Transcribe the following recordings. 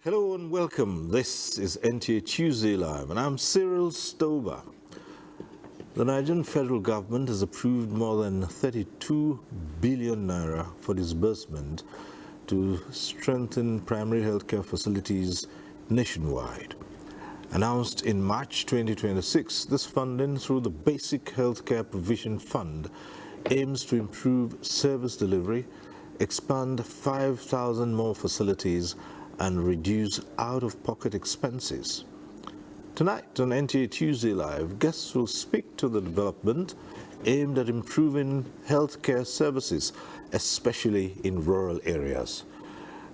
Hello and welcome. This is NTA Tuesday Live, and I'm Cyril Stober. The Nigerian federal government has approved more than 32 billion naira for disbursement to strengthen primary healthcare facilities nationwide. Announced in March 2026, this funding through the Basic Healthcare Provision Fund aims to improve service delivery, expand 5,000 more facilities, and reduce out-of-pocket expenses. Tonight on NTA Tuesday Live, guests will speak to the development aimed at improving healthcare services, especially in rural areas.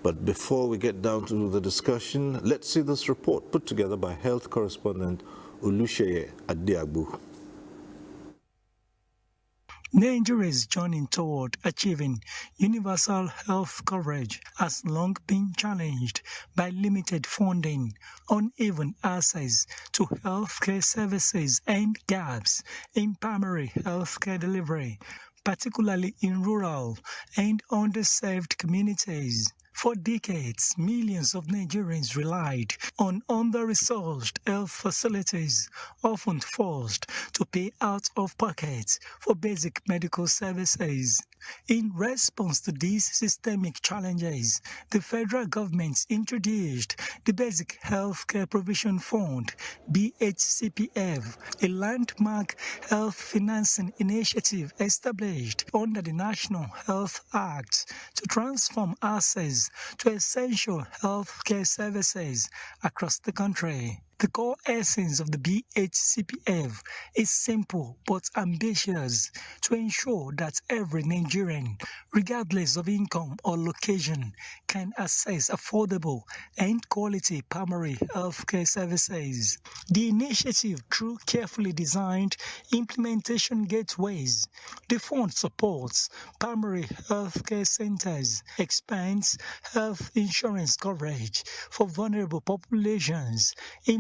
But before we get down to the discussion, let's see this report put together by health correspondent Olusheye Adiagbu. Nigeria is journeying toward achieving universal health coverage has long been challenged by limited funding, uneven access to healthcare services, and gaps in primary healthcare delivery, particularly in rural and underserved communities. For decades, millions of Nigerians relied on under-resourced health facilities, often forced to pay out of pocket for basic medical services. In response to these systemic challenges, the federal government introduced the Basic Healthcare Provision Fund, BHCPF, a landmark health financing initiative established under the National Health Act to transform access to essential healthcare services across the country. The core essence of the BHCPF is simple but ambitious: to ensure that every Nigerian, regardless of income or location, can access affordable and quality primary healthcare services. The initiative, through carefully designed implementation gateways, the fund supports primary healthcare centers, expands health insurance coverage for vulnerable populations,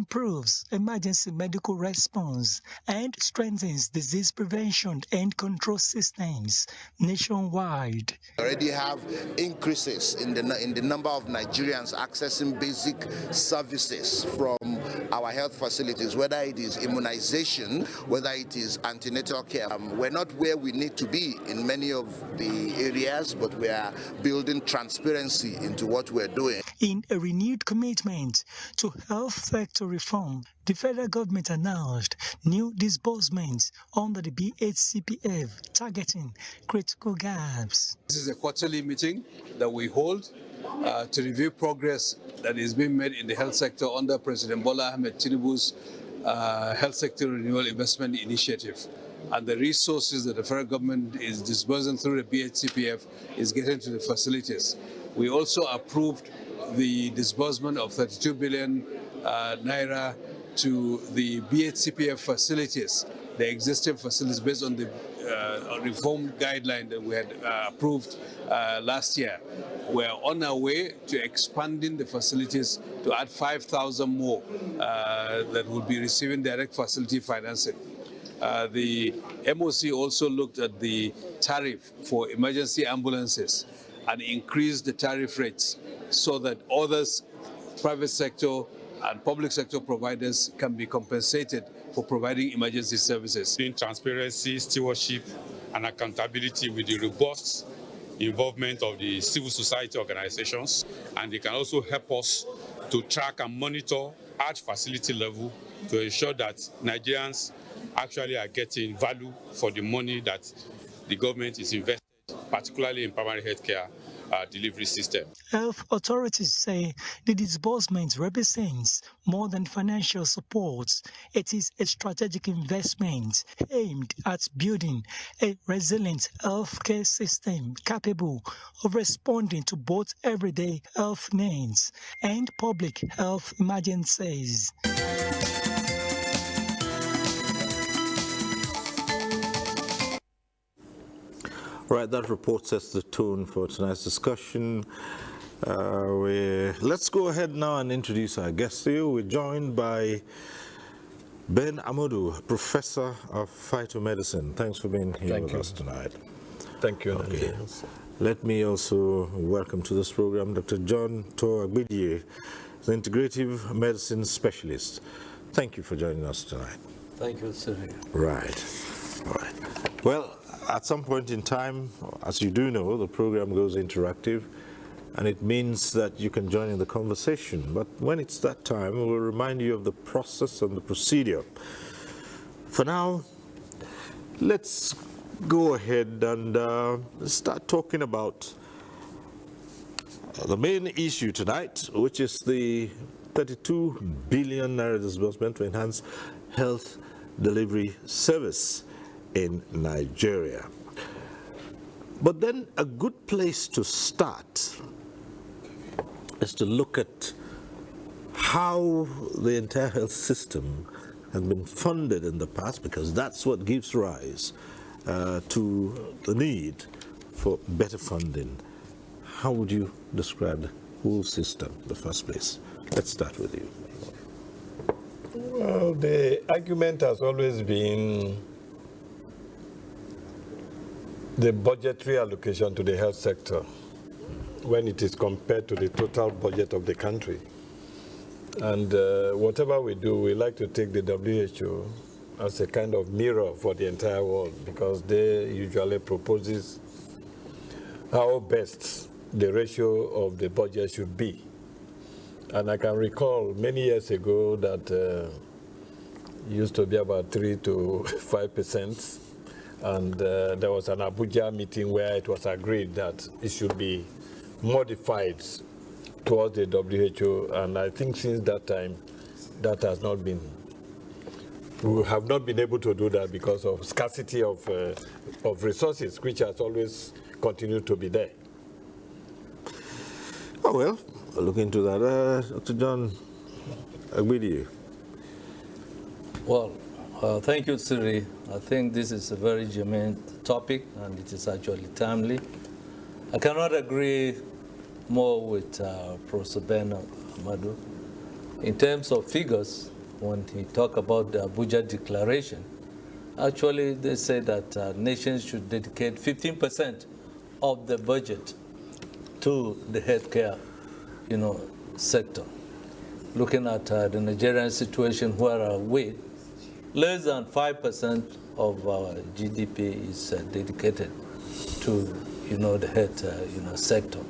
improves emergency medical response, and strengthens disease prevention and control systems nationwide. We already have increases in the number of Nigerians accessing basic services from our health facilities, whether it is immunization, whether it is antenatal care. We're not where we need to be in many of the areas, but we are building transparency into what we're doing. In a renewed commitment to health sector reform, the federal government announced new disbursements under the BHCPF targeting critical gaps. This is a quarterly meeting that we hold to review progress that is being made in the health sector under President Bola Ahmed Tinubu's Health Sector Renewal Investment Initiative. And the resources that the federal government is disbursing through the BHCPF is getting to the facilities. We also approved the disbursement of 32 billion naira to the BHCPF facilities, the existing facilities, based on the reform guideline that we had approved last year. We're on our way to expanding the facilities to add 5,000 more that will be receiving direct facility financing. The MOC also looked at the tariff for emergency ambulances and increased the tariff rates so that others, private sector and public sector providers, can be compensated for providing emergency services. In transparency, stewardship, and accountability with the robust involvement of the civil society organizations, and they can also help us to track and monitor at facility level to ensure that Nigerians actually are getting value for the money that the government is investing, particularly in primary healthcare delivery system. Health authorities say the disbursement represents more than financial support. It is a strategic investment aimed at building a resilient healthcare system capable of responding to both everyday health needs and public health emergencies. Right, that report sets the tone for tonight's discussion. Let's go ahead now and introduce our guests here. We're joined by Ben Amadu, Professor of Phytomedicine. Thanks for being here with us tonight. Thank you. Okay. Let me also welcome to this program Dr. John Toagbidie, the integrative medicine specialist. Thank you for joining us tonight. Thank you, Siri. Right. All right. Well, at some point in time, as you do know, the program goes interactive, and it means that you can join in the conversation. But when it's that time, we'll remind you of the process and the procedure. For now, let's go ahead and start talking about the main issue tonight, which is the 32 billion naira disbursement to enhance health delivery service in Nigeria. But then a good place to start is to look at how the entire health system has been funded in the past, because that's what gives rise to the need for better funding. How would you describe the whole system in the first place? Let's start with you. Well, the argument has always been the budgetary allocation to the health sector when it is compared to the total budget of the country. And whatever we do, we like to take the WHO as a kind of mirror for the entire world, because they usually proposes how best the ratio of the budget should be. And I can recall many years ago that used to be about 3 to 5%. And there was an Abuja meeting where it was agreed that it should be modified towards the WHO. And I think since that time, that has not been, we have not been able to do that because of scarcity of resources, which has always continued to be there. Oh, well, I'll look into that. Dr. John, I agree with you. Well, thank you, Siri. I think this is a very germane topic, and it is actually timely. I cannot agree more with Professor Ben Amadu. In terms of figures, when he talked about the Abuja Declaration, actually they say that nations should dedicate 15% of the budget to the healthcare, sector. Looking at the Nigerian situation, where we less than 5% of our GDP is dedicated to, the health, sector.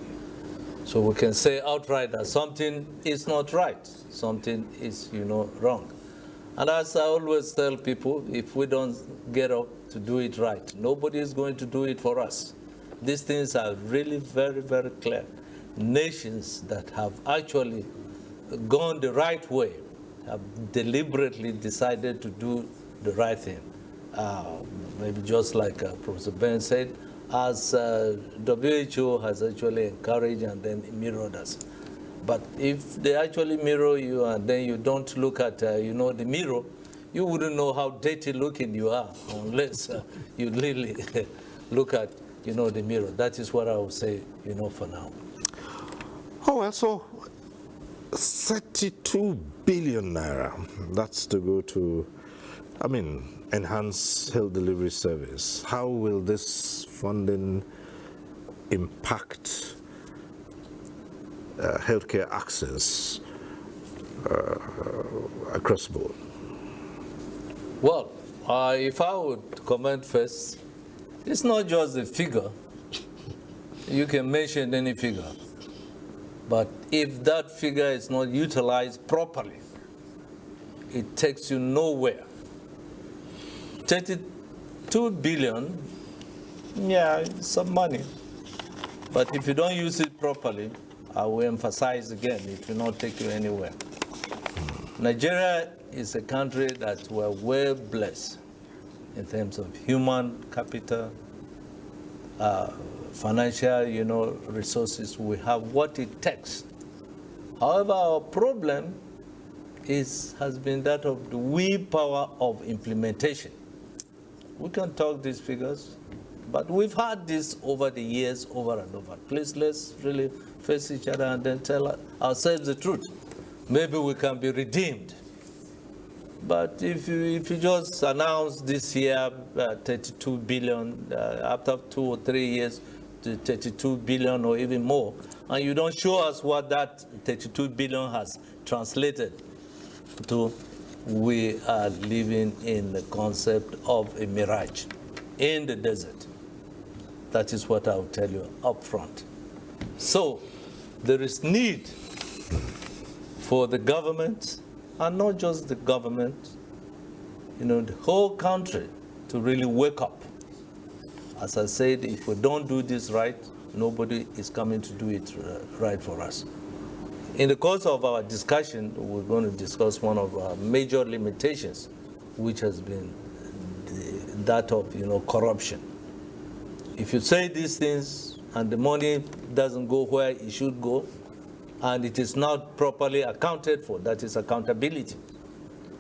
So we can say outright that something is not right, something is, wrong. And as I always tell people, if we don't get up to do it right, nobody is going to do it for us. These things are really very, very clear. Nations that have actually gone the right way have deliberately decided to do the right thing. Maybe just like Professor Ben said, as WHO has actually encouraged and then mirrored us. But if they actually mirror you and then you don't look at, the mirror, you wouldn't know how dirty looking you are unless you really look at, the mirror. That is what I would say, for now. Oh, well, so 32 billion naira, that's to go to, enhance health delivery service. How will this funding impact healthcare access across the board? Well, if I would comment first, it's not just the figure. You can mention any figure. But if that figure is not utilized properly, it takes you nowhere. 32 billion, yeah, it's some money. But if you don't use it properly, I will emphasize again, it will not take you anywhere. Nigeria is a country that we're well blessed in terms of human capital, financial, resources. We have what it takes. However, our problem has been that of the willpower of implementation. We can talk these figures, but we've had this over the years, over and over. Please, let's really face each other and then tell ourselves the truth. Maybe we can be redeemed. But if you just announce this year 32 billion, after 2 or 3 years, to 32 billion or even more, and you don't show us what that 32 billion has translated to, we are living in the concept of a mirage in the desert. That is what I'll tell you up front. So there is need for the government, and not just the government, the whole country to really wake up. As I said, if we don't do this right, nobody is coming to do it right for us. In the course of our discussion, we're going to discuss one of our major limitations, which has been that of corruption. If you say these things and the money doesn't go where it should go, and it is not properly accounted for, that is accountability,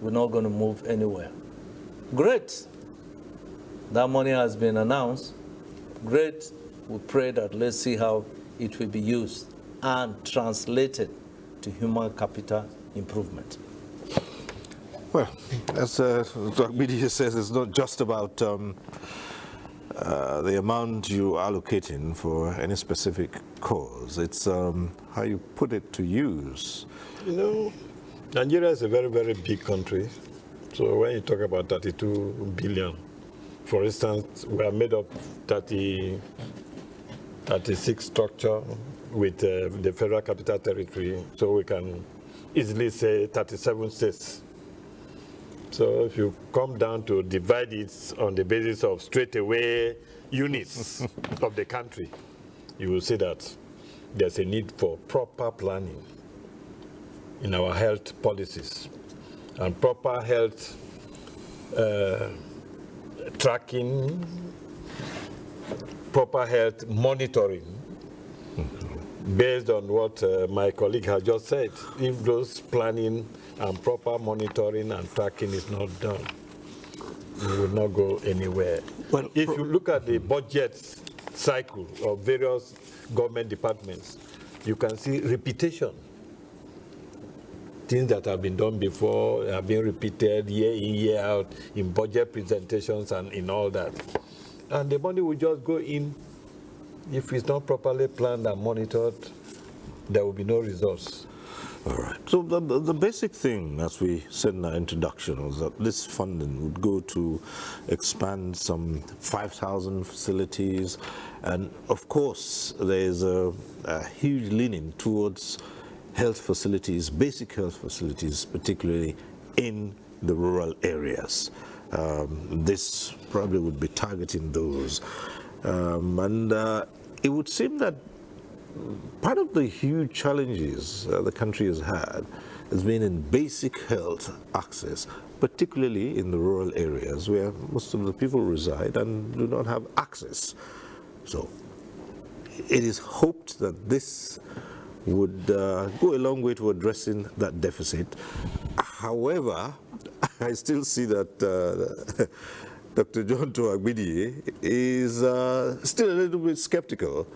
we're not going to move anywhere. Great. That money has been announced. Great. We pray that let's see how it will be used and translated to human capital improvement. Well, as Dr. Media says, it's not just about the amount you are allocating for any specific cause. It's how you put it to use. Nigeria is a very, very big country. So when you talk about 32 billion, for instance, we are made up 36 structure with the Federal Capital Territory, so we can easily say 37 states. So if you come down to divide it on the basis of straightaway units of the country, you will see that there's a need for proper planning in our health policies and proper health tracking, proper health monitoring, based on what my colleague has just said. If those planning and proper monitoring and tracking is not done, we will not go anywhere. Well, if you look at the budget cycle of various government departments, you can see repetition. Things that have been done before have been repeated year in, year out in budget presentations and in all that. And the money will just go in. If it's not properly planned and monitored, there will be no results. All right. So the basic thing, as we said in our introduction, was that this funding would go to expand some 5,000 facilities. And of course, there's a huge leaning towards health facilities, basic health facilities, particularly in the rural areas. This probably would be targeting those. It would seem that part of the huge challenges the country has had has been in basic health access, particularly in the rural areas where most of the people reside and do not have access. So it is hoped that this would go a long way to addressing that deficit. However, I still see that Dr. John Toagbidi is still a little bit skeptical.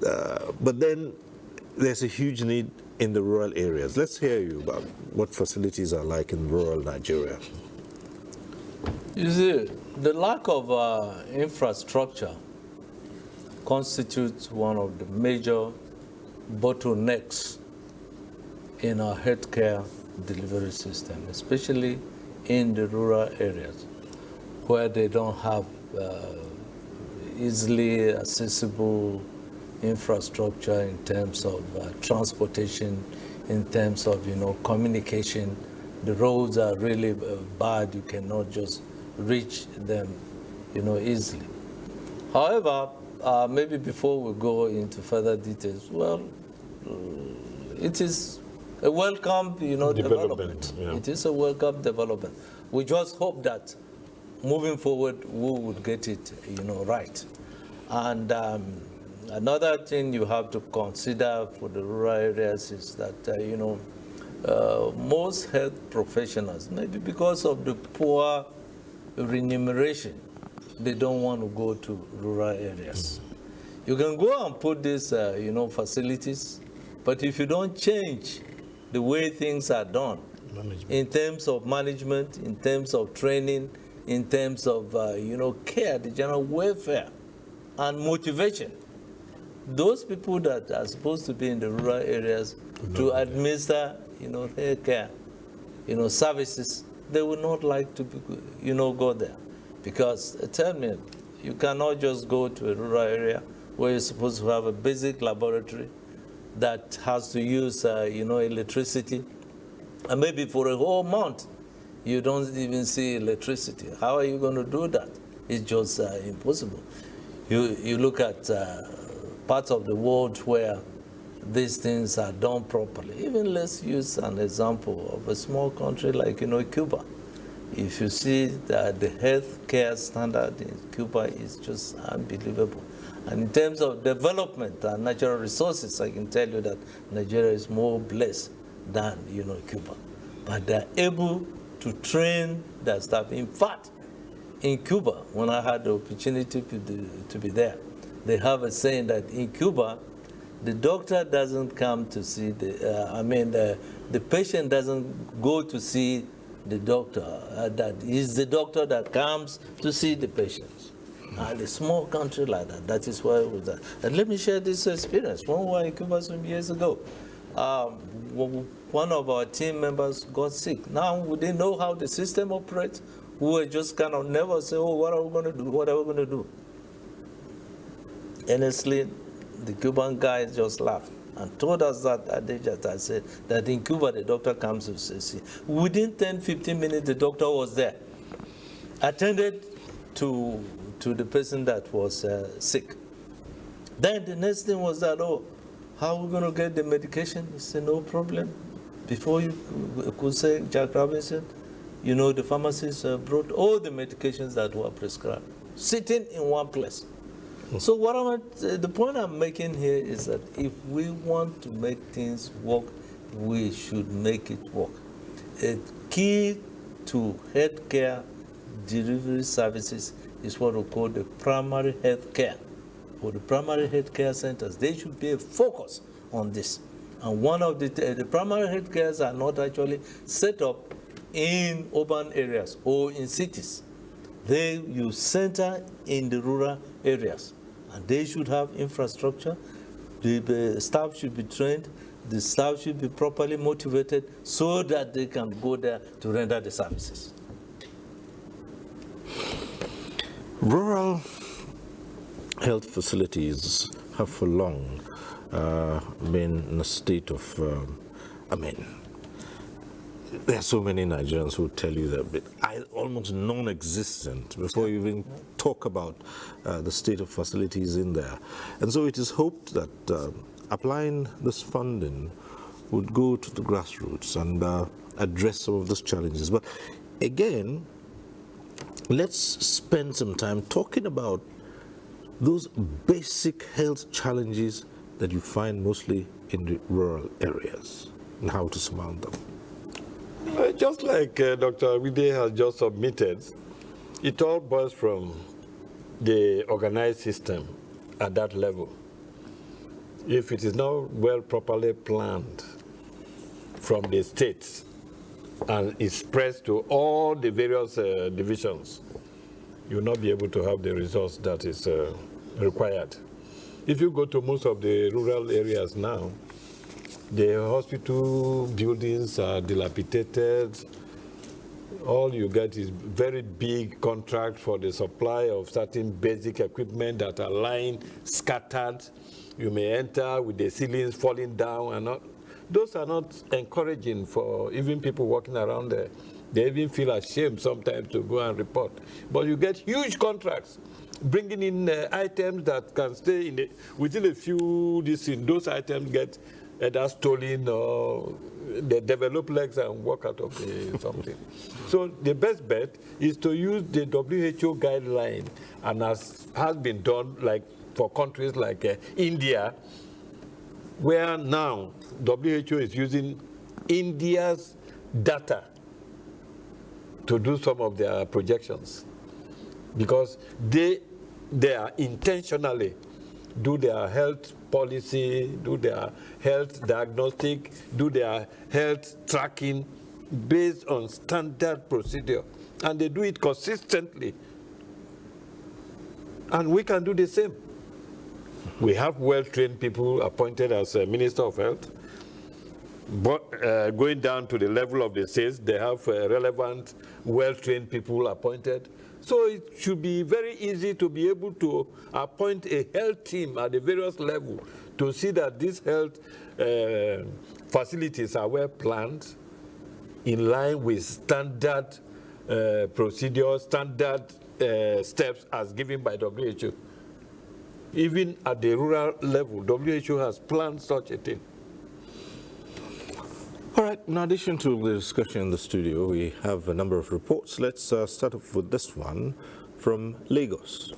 But then there's a huge need in the rural areas. Let's hear you about what facilities are like in rural Nigeria. You see, the lack of infrastructure constitutes one of the major bottlenecks in our healthcare delivery system, especially in the rural areas where they don't have easily accessible infrastructure in terms of transportation, in terms of communication. The roads are really bad. You cannot just reach them easily. However, maybe before we go into further details, well, it is a welcome development. Yeah. It is a welcome development. We just hope that moving forward we would get it right. And another thing you have to consider for the rural areas is that most health professionals, maybe because of the poor remuneration, they don't want to go to rural areas. You can go and put these facilities, but if you don't change the way things are done, in terms of management, in terms of training, in terms of care, the general welfare and motivation, those people that are supposed to be in the rural areas to administer, health care, services, they would not like to, go there. Because, tell me, you cannot just go to a rural area where you're supposed to have a basic laboratory that has to use, electricity, and maybe for a whole month, you don't even see electricity. How are you going to do that? It's just impossible. You look at parts of the world where these things are done properly. Even let's use an example of a small country like, Cuba. If you see that the health care standard in Cuba is just unbelievable. And in terms of development and natural resources, I can tell you that Nigeria is more blessed than, Cuba. But they're able to train their staff. In fact, in Cuba, when I had the opportunity to be there, they have a saying that in Cuba, the doctor doesn't come to see the patient doesn't go to see the doctor. That is the doctor that comes to see the patients. And a small country like that, that is why it was that. And let me share this experience. When we were in Cuba some years ago, one of our team members got sick. Now, we didn't know how the system operates. We were just kind of never say, oh, what are we going to do? What are we going to do? Honestly, the Cuban guy just laughed and told us that I said that in Cuba, the doctor comes to see. Within 10, 15 minutes, the doctor was there, attended to the person that was sick. Then the next thing was that, oh, how are we going to get the medication? He said, no problem. Before you could say, Jack Robinson, the pharmacist brought all the medications that were prescribed, sitting in one place. So the point I'm making here is that if we want to make things work, we should make it work. A key to healthcare delivery services is what we call the primary health care. For the primary health care centers, they should be a focus on this. And one of the primary health cares are not actually set up in urban areas or in cities. You center in the rural areas. And they should have infrastructure. The staff should be trained. The staff should be properly motivated so that they can go there to render the services. Rural health facilities have for long been in a state of, there are so many Nigerians who tell you that almost non-existent before you even talk about the state of facilities in there. And so it is hoped that applying this funding would go to the grassroots and address some of those challenges. But again, let's spend some time talking about those basic health challenges that you find mostly in the rural areas and how to surmount them. Just like Dr. Awide has just submitted, it all boils from the organized system at that level. If it is not well properly planned from the states and is spread to all the various divisions, you will not be able to have the results that is required. If you go to most of the rural areas now, the hospital buildings are dilapidated. All you get is very big contract for the supply of certain basic equipment that are lying scattered. You may enter with the ceilings falling down and not. Those are not encouraging for even people walking around there. They even feel ashamed sometimes to go and report. But you get huge contracts, bringing in items that can stay within a few days. Those items get either stolen or they develop legs and walk out of something. So the best bet is to use the WHO guideline, and as has been done like for countries like India, where now WHO is using India's data to do some of their projections, because they are intentionally do their health policy, do their health diagnostic, do their health tracking based on standard procedure. And they do it consistently. And we can do the same. We have well-trained people appointed as Minister of Health. But going down to the level of the states, they have relevant, well-trained people appointed. So it should be very easy to be able to appoint a health team at the various levels to see that these health facilities are well planned, in line with standard procedures, standard steps as given by WHO. Even at the rural level, WHO has planned such a thing. All right, in addition to the discussion in the studio, we have a number of reports. Let's start off with this one from Lagos.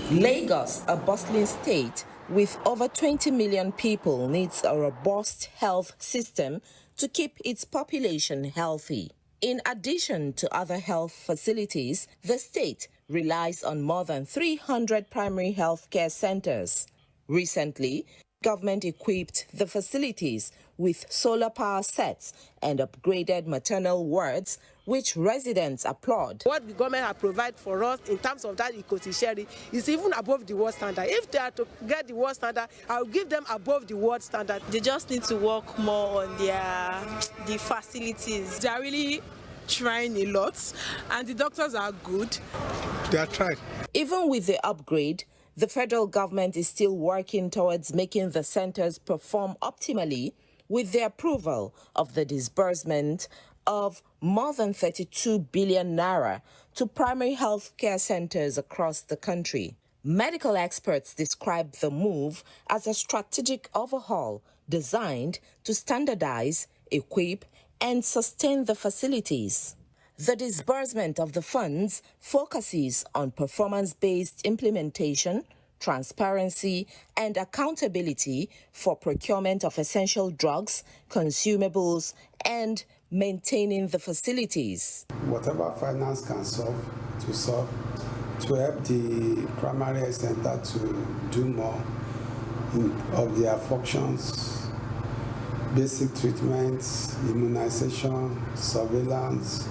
Lagos, a bustling state with over 20 million people, needs a robust health system to keep its population healthy. In addition to other health facilities, the state relies on more than 300 primary health care centers. Recently, government equipped the facilities with solar power sets and upgraded maternal wards, which residents applaud. What the government has provided for us in terms of that equity sharing is even above the world standard. If they are to get the world standard, I'll give them above the world standard. They just need to work more on the facilities. They are really trying a lot, and the doctors are good. They are trying. Even with the upgrade, the federal government is still working towards making the centers perform optimally with the approval of the disbursement of more than 32 billion naira to primary health care centers across the country. Medical experts describe the move as a strategic overhaul designed to standardize, equip, and sustain the facilities. The disbursement of the funds focuses on performance-based implementation, transparency, and accountability for procurement of essential drugs, consumables, and maintaining the facilities. Whatever finance can solve to help the primary health center to do more of their functions, basic treatments, immunization, surveillance,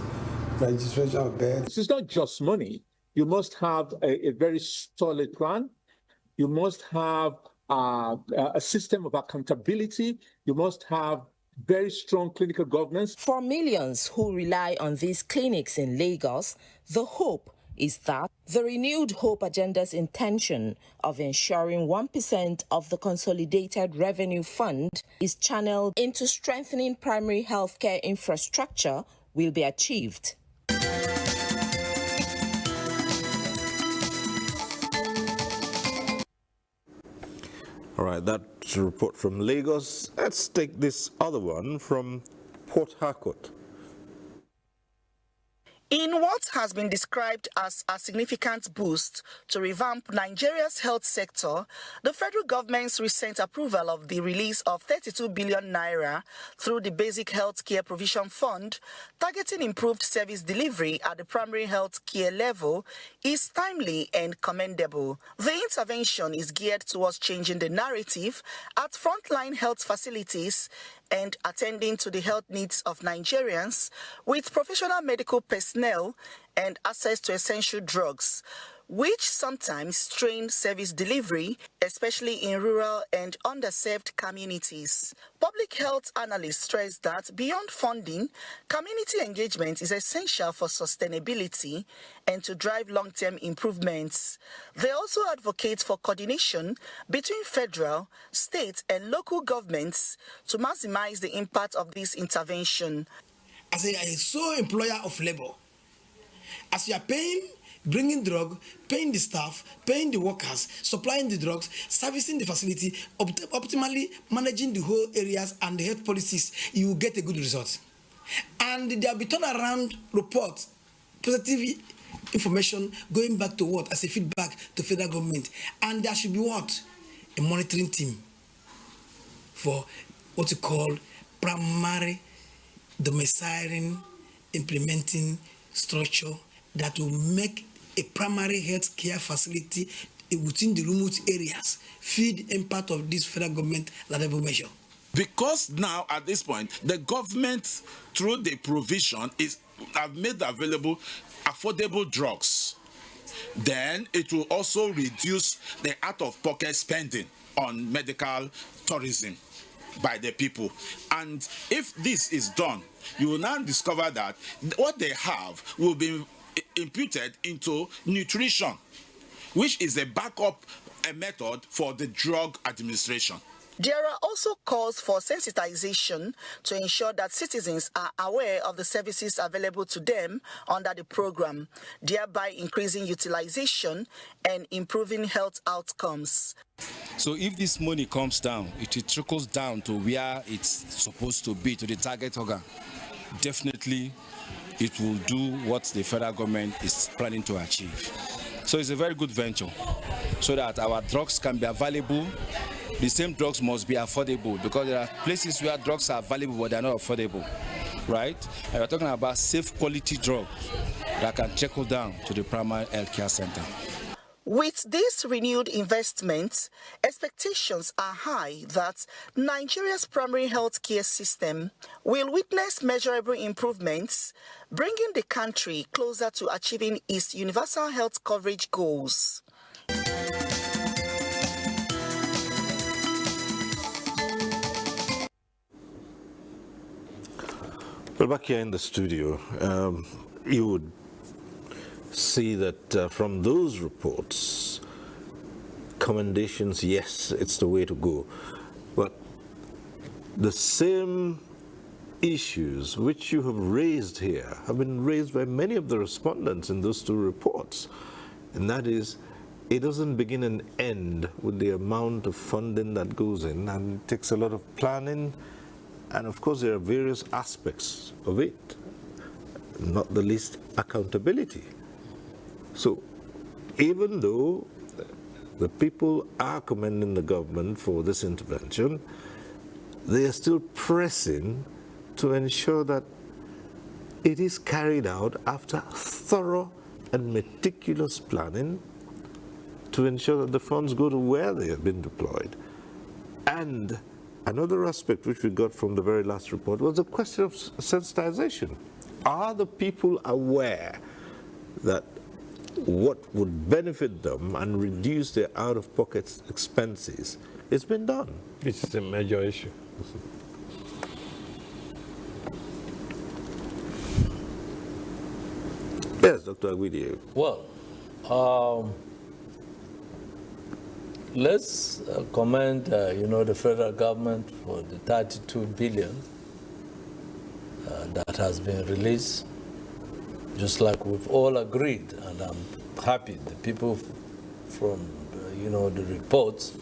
registration of beds. It's not just money. You must have a very solid plan. You must have a system of accountability. You must have very strong clinical governance. For millions who rely on these clinics in Lagos, the hope is that the renewed Hope Agenda's intention of ensuring 1% of the Consolidated Revenue Fund is channeled into strengthening primary healthcare infrastructure will be achieved. All right, that's a report from Lagos. Let's take this other one from Port Harcourt. In what has been described as a significant boost to revamp Nigeria's health sector, the federal government's recent approval of the release of 32 billion naira through the Basic Health Care Provision Fund, targeting improved service delivery at the primary health care level, is timely and commendable. The intervention is geared towards changing the narrative at frontline health facilities and attending to the health needs of Nigerians with professional medical personnel and access to essential drugs, which sometimes strain service delivery, especially in rural and underserved communities. Public health analysts stress that beyond funding, community engagement is essential for sustainability and to drive long-term improvements. They also advocate for coordination between federal, state, and local governments to maximize the impact of this intervention. As a sole employer of labor, as you are paying, bringing drug, paying the staff, paying the workers, supplying the drugs, servicing the facility, optimally managing the whole areas and the health policies, you will get a good result. And there will be turnaround reports, positive information going back to what? As a feedback to federal government. And there should be what? A monitoring team for what you call primary domiciling, implementing structure that will make a primary health care facility within the remote areas feed impact of this federal government laudable measure. Because now at this point, the government through the provision have made available affordable drugs, then it will also reduce the out-of-pocket spending on medical tourism by the people. And if this is done, you will now discover that what they have will be imputed into nutrition, which is a backup method for the drug administration. There are also calls for sensitization to ensure that citizens are aware of the services available to them under the program, thereby increasing utilization and improving health outcomes. So if this money comes down, it trickles down to where it's supposed to be, to the target organ. Definitely, it will do what the federal government is planning to achieve. So it's a very good venture, so that our drugs can be available. The same drugs must be affordable, because there are places where drugs are available but they are not affordable, right? And we're talking about safe quality drugs that can trickle down to the primary healthcare center. With this renewed investment, expectations are high that Nigeria's primary health care system will witness measurable improvements, bringing the country closer to achieving its universal health coverage goals. Well, back here in the studio, you would see that from those reports, commendations, yes, it's the way to go. But the same issues which you have raised here have been raised by many of the respondents in those two reports. And that is, it doesn't begin and end with the amount of funding that goes in, and it takes a lot of planning. And of course, there are various aspects of it, not the least accountability. So even though the people are commending the government for this intervention, they are still pressing to ensure that it is carried out after thorough and meticulous planning to ensure that the funds go to where they have been deployed. And another aspect which we got from the very last report was the question of sensitization. Are the people aware that what would benefit them and reduce their out-of-pocket expenses is been done? This is a major issue. Yes, Dr. Agwidi. Well, let's commend, the federal government for the 32 billion that has been released, just like we've all agreed, and I'm happy the people from, the reports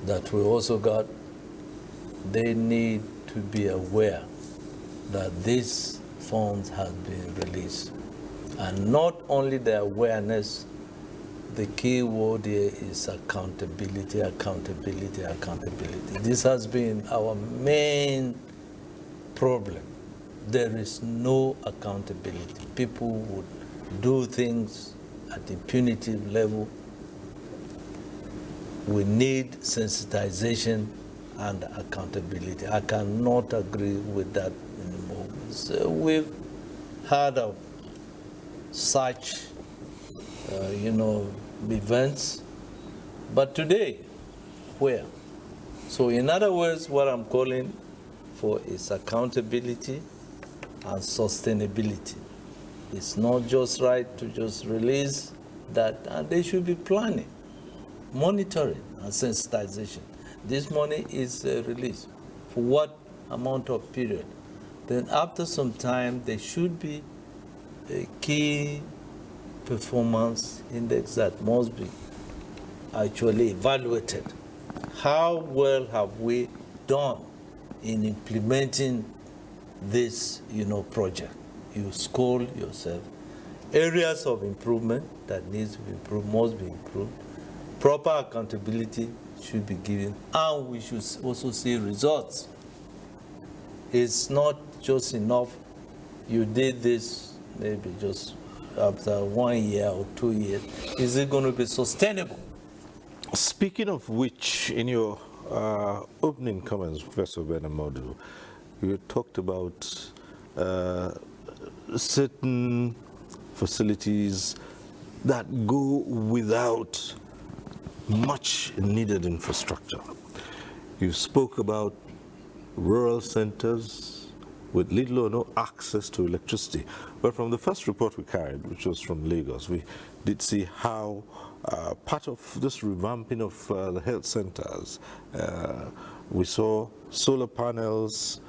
that we also got, they need to be aware that these funds have been released. And not only the awareness, the key word here is accountability, accountability, accountability. This has been our main problem. There is no accountability. People would do things at the punitive level. We need sensitization and accountability. I cannot agree with that anymore. So we've heard of such, events, but today, where? So in other words, what I'm calling for is accountability and sustainability. It's not just right to just release that, and they should be planning, monitoring, and sensitization. This money is released. For what amount of period? Then after some time, there should be a key performance index that must be actually evaluated. How well have we done in implementing this, project? You score yourself. Areas of improvement that needs to be improved must be improved. Proper accountability should be given, and we should also see results. It's not just enough you did this maybe just after 1 year or 2 years. Is it going to be sustainable? Speaking of which, in your opening comments, Professor Benamodu, you talked about certain facilities that go without much needed infrastructure. You spoke about rural centers with little or no access to electricity. But from the first report we carried, which was from Lagos, we did see how part of this revamping of the health centers, we saw solar panels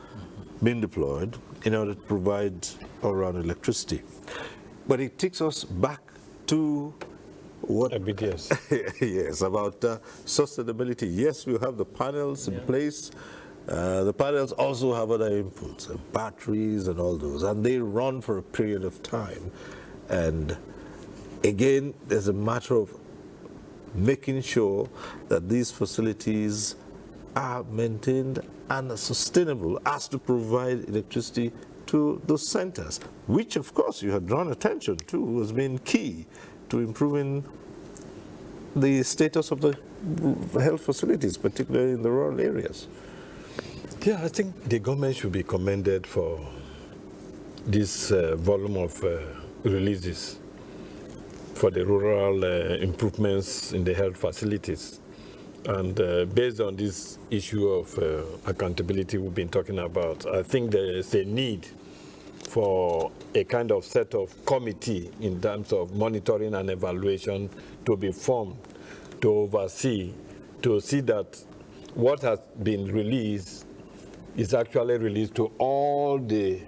being deployed in order to provide all-round electricity. But it takes us back to what yes, about sustainability. Yes, we have the panels in place. The panels also have other inputs, batteries and all those, and they run for a period of time. And again, there's a matter of making sure that these facilities are maintained and are sustainable as to provide electricity to those centers, which of course you had drawn attention to has been key to improving the status of the health facilities, particularly in the rural areas. Yeah, I think the government should be commended for this volume of releases for the rural improvements in the health facilities. And based on this issue of accountability we've been talking about, I think there is a need for a kind of set of committee in terms of monitoring and evaluation to be formed, to oversee, to see that what has been released is actually released to all the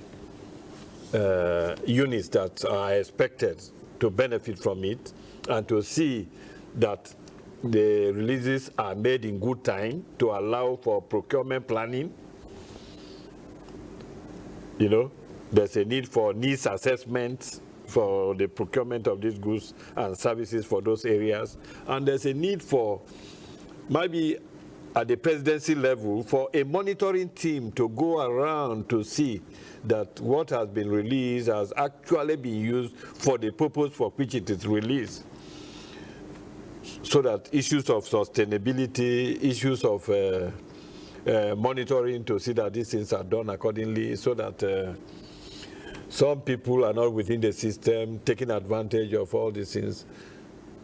units that are expected to benefit from it, and to see that the releases are made in good time to allow for procurement planning. You know, there's a need for needs assessment for the procurement of these goods and services for those areas. And there's a need for, maybe at the presidency level, for a monitoring team to go around to see that what has been released has actually been used for the purpose for which it is released. So that issues of sustainability, issues of monitoring to see that these things are done accordingly, so that some people are not within the system taking advantage of all these things.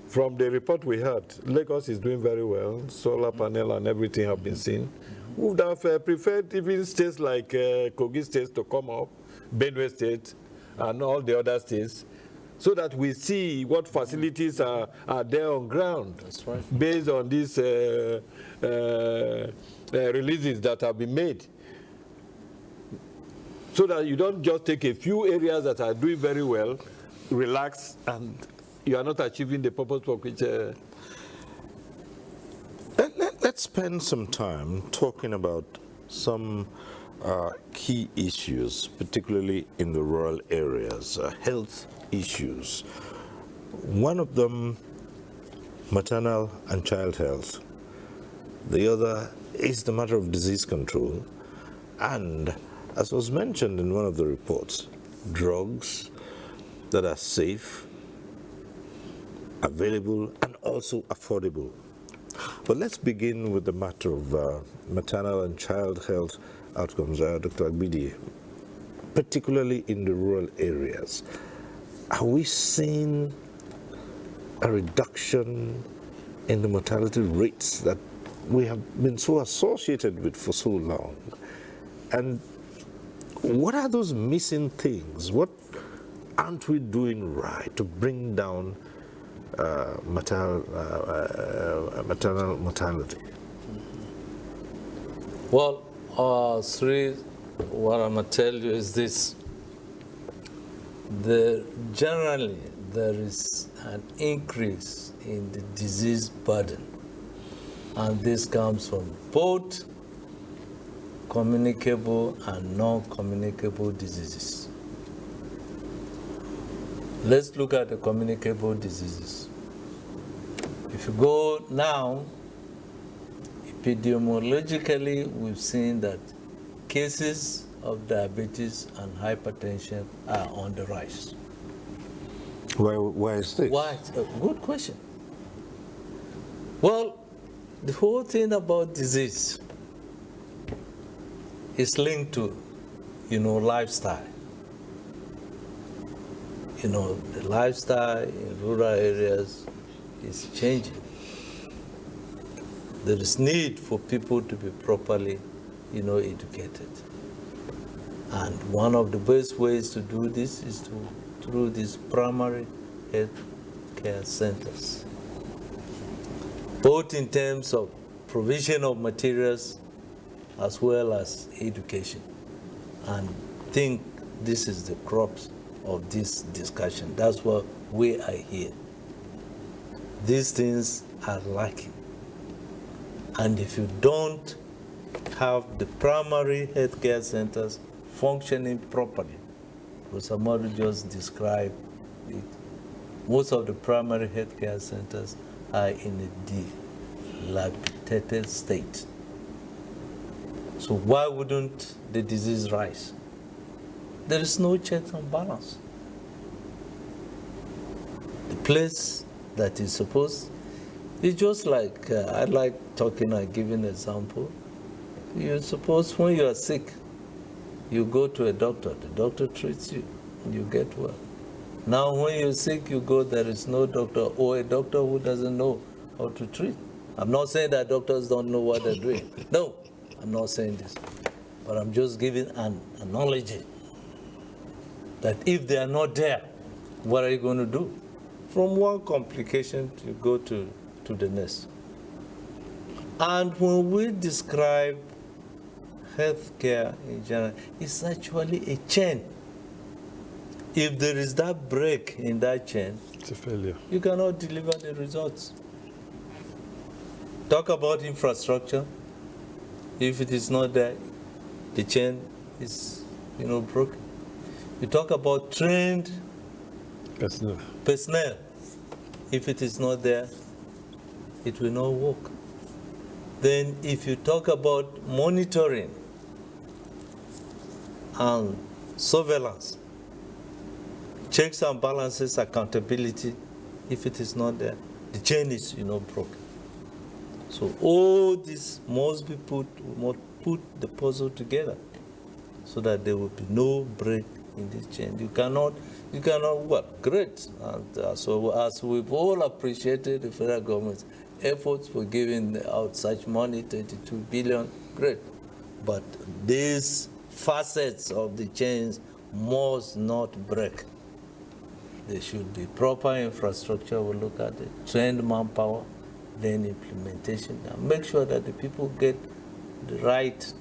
From the report we had, Lagos is doing very well. Solar panel and everything have been seen. We would have preferred even states like Kogi State to come up, Benue State, and all the other states, so that we see what facilities are there on ground. That's right. Based on these releases that have been made. So that you don't just take a few areas that are doing very well, relax, and you are not achieving the purpose for which... Let's spend some time talking about some key issues, particularly in the rural areas, health issues. One of them, maternal and child health. The other is the matter of disease control. And as was mentioned in one of the reports, drugs that are safe, available, and also affordable. But let's begin with the matter of maternal and child health outcomes, Dr. Agbidi, particularly in the rural areas. Are we seeing a reduction in the mortality rates that we have been so associated with for so long? And what are those missing things? What aren't we doing right to bring down maternal mortality? Well, Sri, what I'm going to tell you is this. Generally, there is an increase in the disease burden. And this comes from both communicable and non-communicable diseases. Let's look at the communicable diseases. If you go now, epidemiologically, we've seen that cases of diabetes and hypertension are on the rise. Why is this? Why? Good question. Well, the whole thing about disease is linked to, lifestyle. the lifestyle in rural areas is changing. There is need for people to be properly, educated. And one of the best ways to do this is through these primary health care centers, both in terms of provision of materials as well as education. And I think this is the crux of this discussion. That's why we are here. These things are lacking. And if you don't have the primary healthcare centers functioning properly, Rosamari just described it, most of the primary healthcare centers are in a dilapidated state. So why wouldn't the disease rise? There is no checks and balance. The place that is supposed, it's just like, I like talking and giving an example. You suppose when you are sick, you go to a doctor, the doctor treats you, and you get well. Now when you're sick, you go, there is no doctor, or a doctor who doesn't know how to treat. I'm not saying that doctors don't know what they're doing. No, I'm not saying this. But I'm just giving an analogy that if they are not there, what are you going to do? From one complication, you go to the next. And when we describe healthcare in general, it's actually a chain. If there is that break in that chain, it's a failure. You cannot deliver the results. Talk about infrastructure. If it is not there, the chain is, broken. You talk about trained personnel. If it is not there, it will not work. Then if you talk about monitoring and surveillance, checks and balances, accountability, if it is not there, the chain is, broken. So all this must be put the puzzle together so that there will be no break in this chain. You cannot, great. And so as we've all appreciated the federal government's efforts for giving out such money, 22 billion, great. But these facets of the chains must not break. There should be proper infrastructure, we'll look at it, trained manpower, then implementation, and make sure that the people get the right,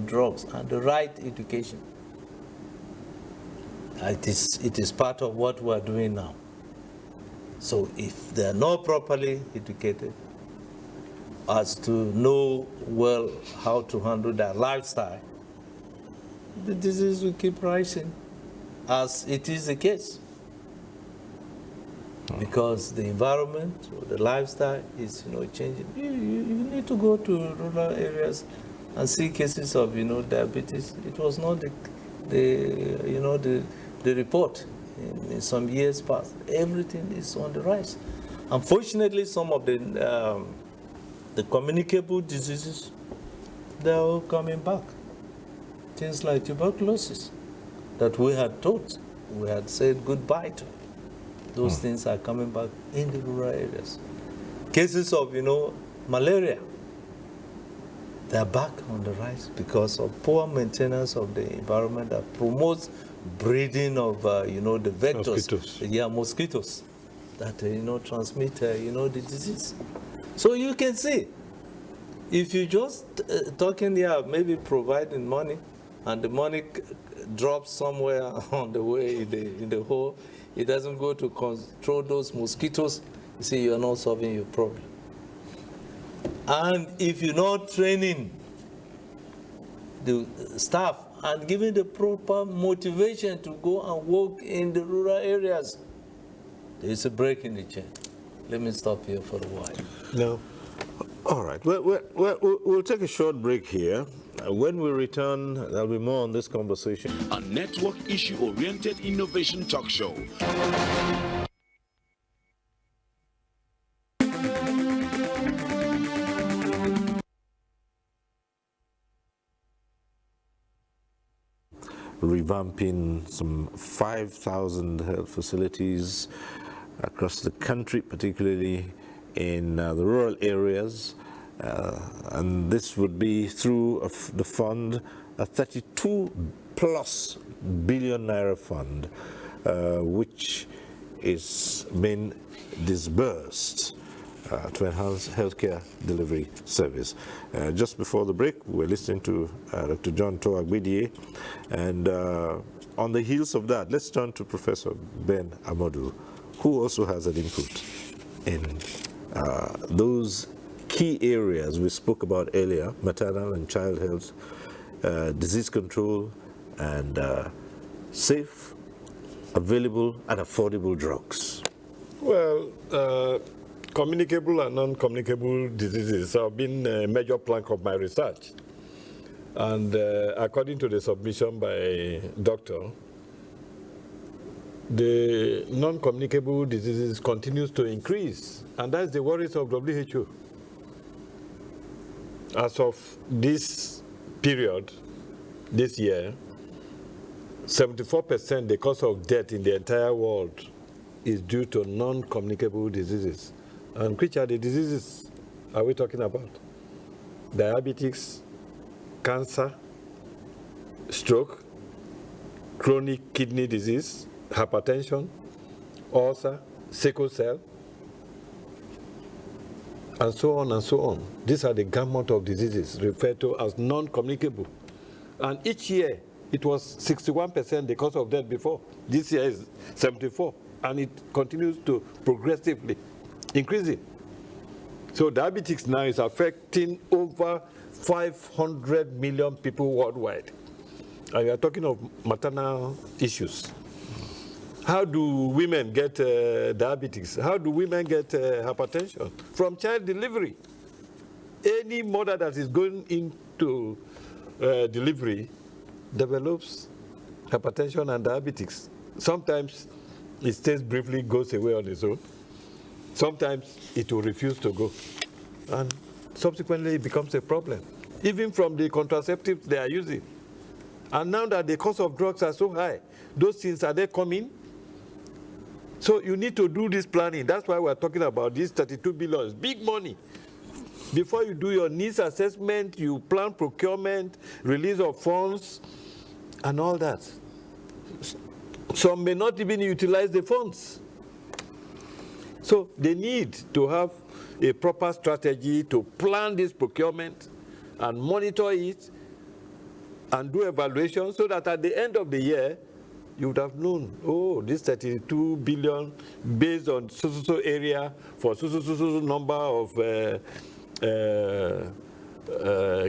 drugs and the right education. It is part of what we're doing now. So if they're not properly educated as to know well how to handle their lifestyle, the disease will keep rising, as it is the case. Because the environment or the lifestyle is, changing. You need to go to rural areas and see cases of, diabetes. It was not the report in some years past. Everything is on the rise. Unfortunately, some of the communicable diseases, they're all coming back. Things like tuberculosis that we had thought, we had said goodbye to. Those things are coming back in the rural areas. Cases of, malaria, they're back on the rise because of poor maintenance of the environment that promotes breeding of, the vectors. Mosquitoes. Mosquitoes that, transmit, the disease. So you can see, if you just talking here, maybe providing money, and the money drops somewhere on the way in the hole, it doesn't go to control those mosquitoes, you see, you're not solving your problem. And if you're not training the staff and giving the proper motivation to go and work in the rural areas, there's a break in the chain. Let me stop here for a while. No. All right. We'll take a short break here. When we return, there'll be more on this conversation. A network issue-oriented innovation talk show. revamping some 5,000 health facilities across the country, particularly in the rural areas. And this would be through the fund, a 32+ billion naira fund, which is being disbursed to enhance healthcare delivery service. Just before the break, we're listening to Dr. John Toagbidie, and on the heels of that, let's turn to Professor Ben Amodu, who also has an input in those key areas we spoke about earlier: maternal and child health, disease control, and safe, available, and affordable drugs. Well, communicable and non-communicable diseases have been a major plank of my research. And according to the submission by Doctor, the non-communicable diseases continues to increase. And that's the worries of WHO. As of this period, this year, 74% the cause of death in the entire world is due to non-communicable diseases. And which are the diseases are we talking about? Diabetes, cancer, stroke, chronic kidney disease, hypertension, ulcer, sickle cell, and so on and so on. These are the gamut of diseases referred to as non-communicable. And each year, it was 61% the cause of death before. This year is 74%, and it continues to progressively increasing. So diabetes now is affecting over 500 million people worldwide. And we are talking of maternal issues. How do women get diabetes? How do women get hypertension? From child delivery. Any mother that is going into delivery develops hypertension and diabetes. Sometimes it stays briefly, goes away on its own. Sometimes it will refuse to go. And subsequently it becomes a problem, even from the contraceptives they are using. And now that the cost of drugs are so high, those things, are they coming? So you need to do this planning. That's why we're talking about these 32 billion, big money. Before you do your needs assessment, you plan procurement, release of funds, and all that. Some may not even utilize the funds. So they need to have a proper strategy to plan this procurement and monitor it and do evaluation so that at the end of the year, you would have known, oh, this 32 billion based on so area for so number of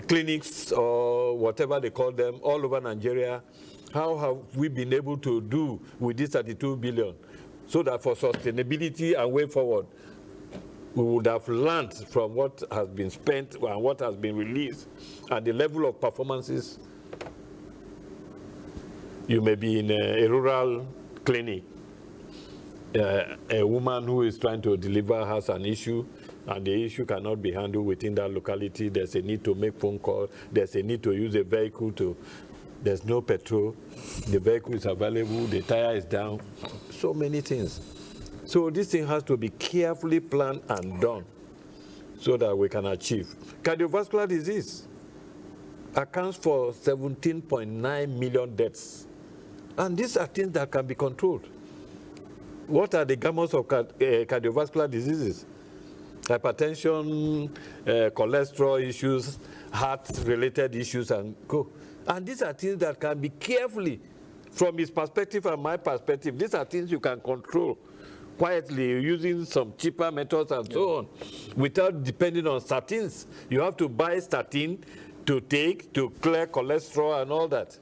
clinics or whatever they call them all over Nigeria. How have we been able to do with this 32 billion? So that for sustainability and way forward, we would have learned from what has been spent and what has been released and the level of performances. You may be in a rural clinic. A woman who is trying to deliver has an issue, and the issue cannot be handled within that locality. There's a need to make phone calls. There's a need to use a vehicle to, there's no petrol. The vehicle is available. The tire is down. So many things. So this thing has to be carefully planned and done so that we can achieve. Cardiovascular disease accounts for 17.9 million deaths. And these are things that can be controlled. What are the gamuts of cardiovascular diseases? Hypertension, cholesterol issues, heart-related issues, and go. And these are things that can be carefully, from his perspective and my perspective, these are things you can control quietly using some cheaper methods and so on, without depending on statins. You have to buy statin to take to clear cholesterol and all that.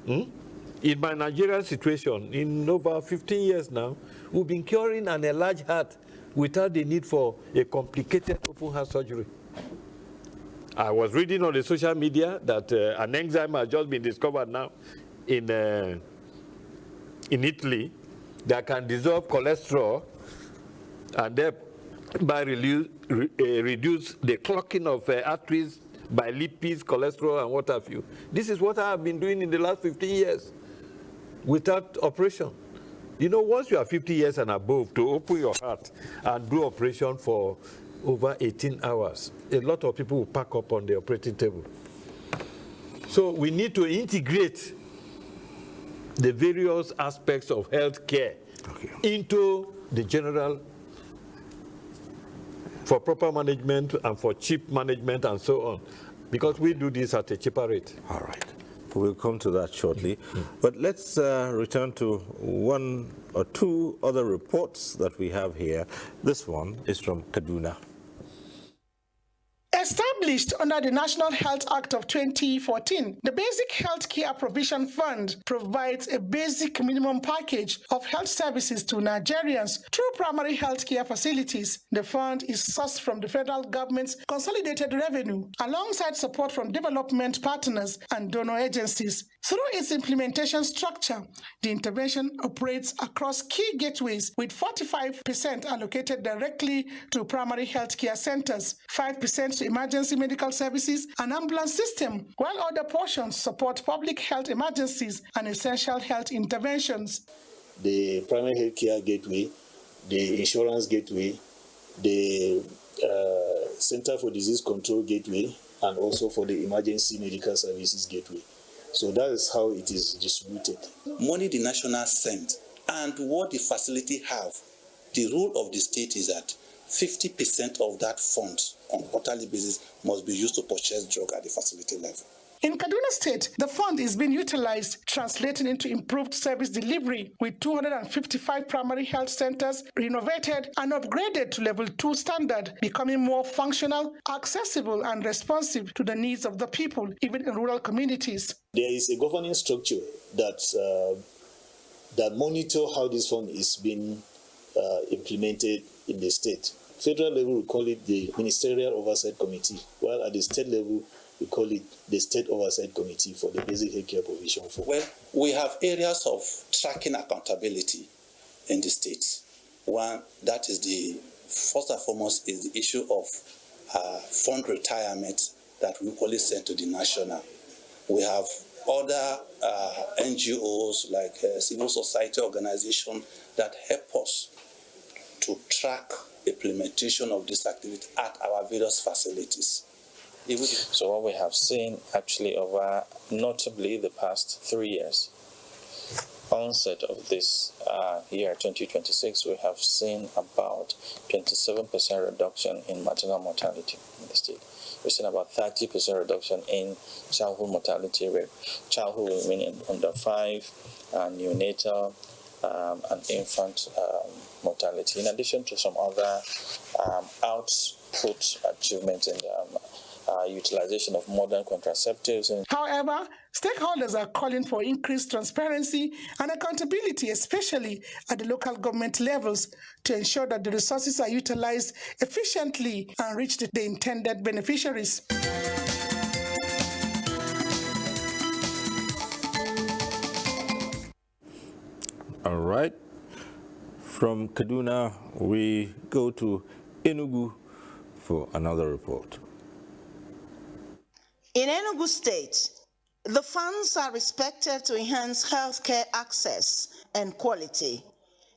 In my Nigerian situation, in over 15 years now, we've been curing an enlarged heart without the need for a complicated open heart surgery. I was reading on the social media that an enzyme has just been discovered now in Italy that can dissolve cholesterol and thereby reduce the clogging of arteries by lipids, cholesterol, and what have you. This is what I have been doing in the last 15 years without operation. You know, once you are 50 years and above, to open your heart and do operation for over 18 hours, a lot of people will pack up on the operating table. So we need to integrate the various aspects of healthcare into the general, for proper management and for cheap management and so on, because we do this at a cheaper rate. All right. We'll come to that shortly. But let's return to one or two other reports that we have here. This one is from Kaduna. Established under the National Health Act of 2014, the Basic Health Care Provision Fund provides a basic minimum package of health services to Nigerians through primary health care facilities. The fund is sourced from the federal government's consolidated revenue, alongside support from development partners and donor agencies. Through its implementation structure, the intervention operates across key gateways, with 45% allocated directly to primary health care centers, 5% to emergency medical services and ambulance system, while other portions support public health emergencies and essential health interventions. The primary health care gateway, the insurance gateway, the Center for Disease Control gateway, and also for the emergency medical services gateway. So that is how it is distributed. Money the national sent and what the facility have, the rule of the state is that 50% of that fund on a quarterly basis must be used to purchase drug at the facility level. In Kaduna State, the fund is being utilized, translating into improved service delivery, with 255 primary health centers renovated and upgraded to level 2 standard, becoming more functional, accessible, and responsive to the needs of the people, even in rural communities. There is a governing structure that monitor how this fund is being implemented in the state. Federal level, we call it the Ministerial Oversight Committee, while at the state level, we call it the State Oversight Committee for the Basic Healthcare Provision Fund. Well, we have areas of tracking accountability in the state. One, that is the first and foremost, is the issue of fund retirement that we only send to the national. We have other NGOs like civil society organizations that help us to track implementation of this activity at our various facilities. So what we have seen actually over notably the past 3 years, onset of this year 2026, we have seen about 27% reduction in maternal mortality in the state. We've seen about 30% reduction in childhood mortality rate. Childhood meaning under 5, neonatal and infant mortality, in addition to some other output achievements in utilization of modern contraceptives. However, stakeholders are calling for increased transparency and accountability, especially at the local government levels, to ensure that the resources are utilized efficiently and reach the intended beneficiaries. All right. From Kaduna, we go to Enugu for another report. In Enugu State, the funds are expected to enhance healthcare access and quality,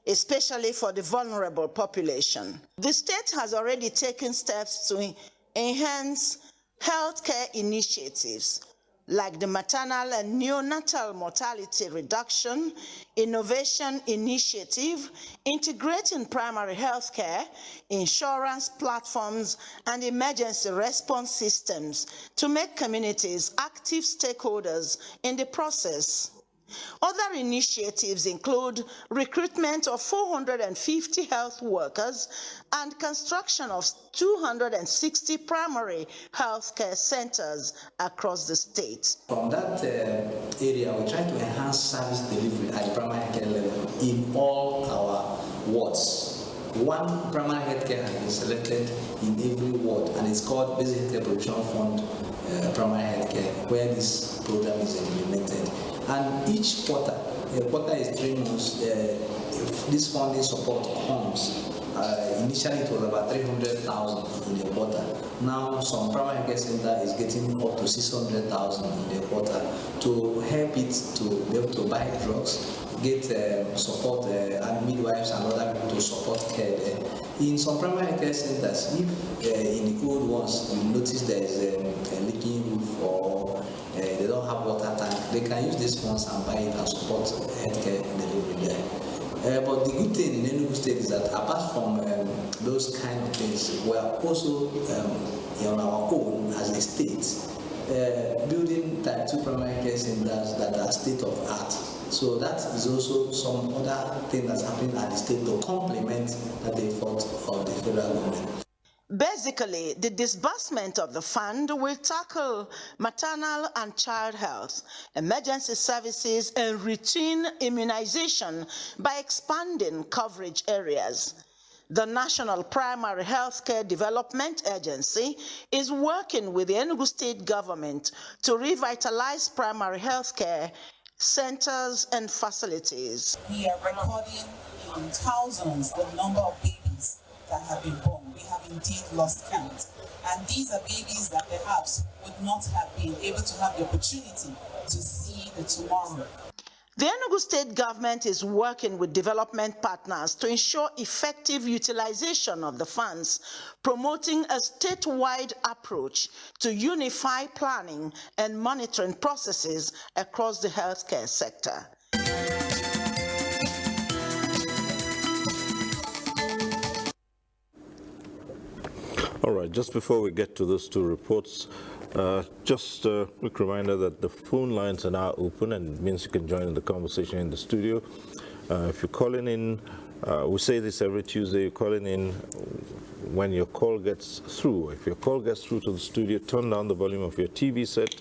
especially for the vulnerable population. The state has already taken steps to enhance healthcare initiatives like the maternal and neonatal mortality reduction, innovation initiative, integrating primary health care, insurance platforms, and emergency response systems to make communities active stakeholders in the process. Other initiatives include recruitment of 450 health workers and construction of 260 primary health care centers across the state. From that area, we try to enhance service delivery at the primary care level in all our wards. One primary health care has been selected in every ward, and it's called Basic Healthcare Provision Fund Primary Health Care, where this program is implemented. And each quarter, a quarter is 3 months, this funding support comes initially it was about 300,000 in the quarter. Now some primary care center is getting up to 600,000 in the quarter to help it to be able to buy drugs, get support and midwives and other people to support care there. In some primary care centers, if in the old ones you notice there is a leaking roof or they don't have water tank, they can use these funds and buy it and support healthcare delivery there. But the good thing in Enugu State is that apart from those kind of things, we are also on our own as a state building type 2 primary care centers that are state of art. So that is also some other thing that's happening at the state to complement the effort of the federal government. Basically, the disbursement of the fund will tackle maternal and child health, emergency services, and routine immunization by expanding coverage areas. The National Primary Healthcare Development Agency is working with the Enugu State government to revitalize primary healthcare centers and facilities. We are recording in thousands the number of babies that have been born. We have indeed lost count. And these are babies that perhaps would not have been able to have the opportunity to see the tomorrow. The Enugu State government is working with development partners to ensure effective utilization of the funds, promoting a statewide approach to unify planning and monitoring processes across the healthcare sector. All right, just before we get to those two reports, just a quick reminder that the phone lines are now open, and it means you can join in the conversation in the studio. If you're calling in, we say this every Tuesday, you're calling in when your call gets through. If your call gets through to the studio, turn down the volume of your TV set.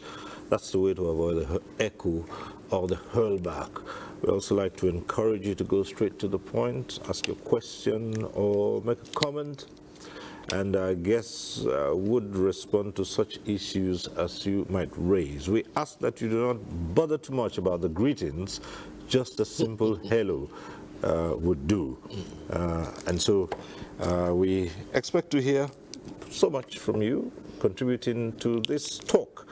That's the way to avoid the echo or the hurlback. We also like to encourage you to go straight to the point, ask your question or make a comment, and our guests would respond to such issues as you might raise. We ask that you do not bother too much about the greetings, just a simple hello would do. And so we expect to hear so much from you, contributing to this talk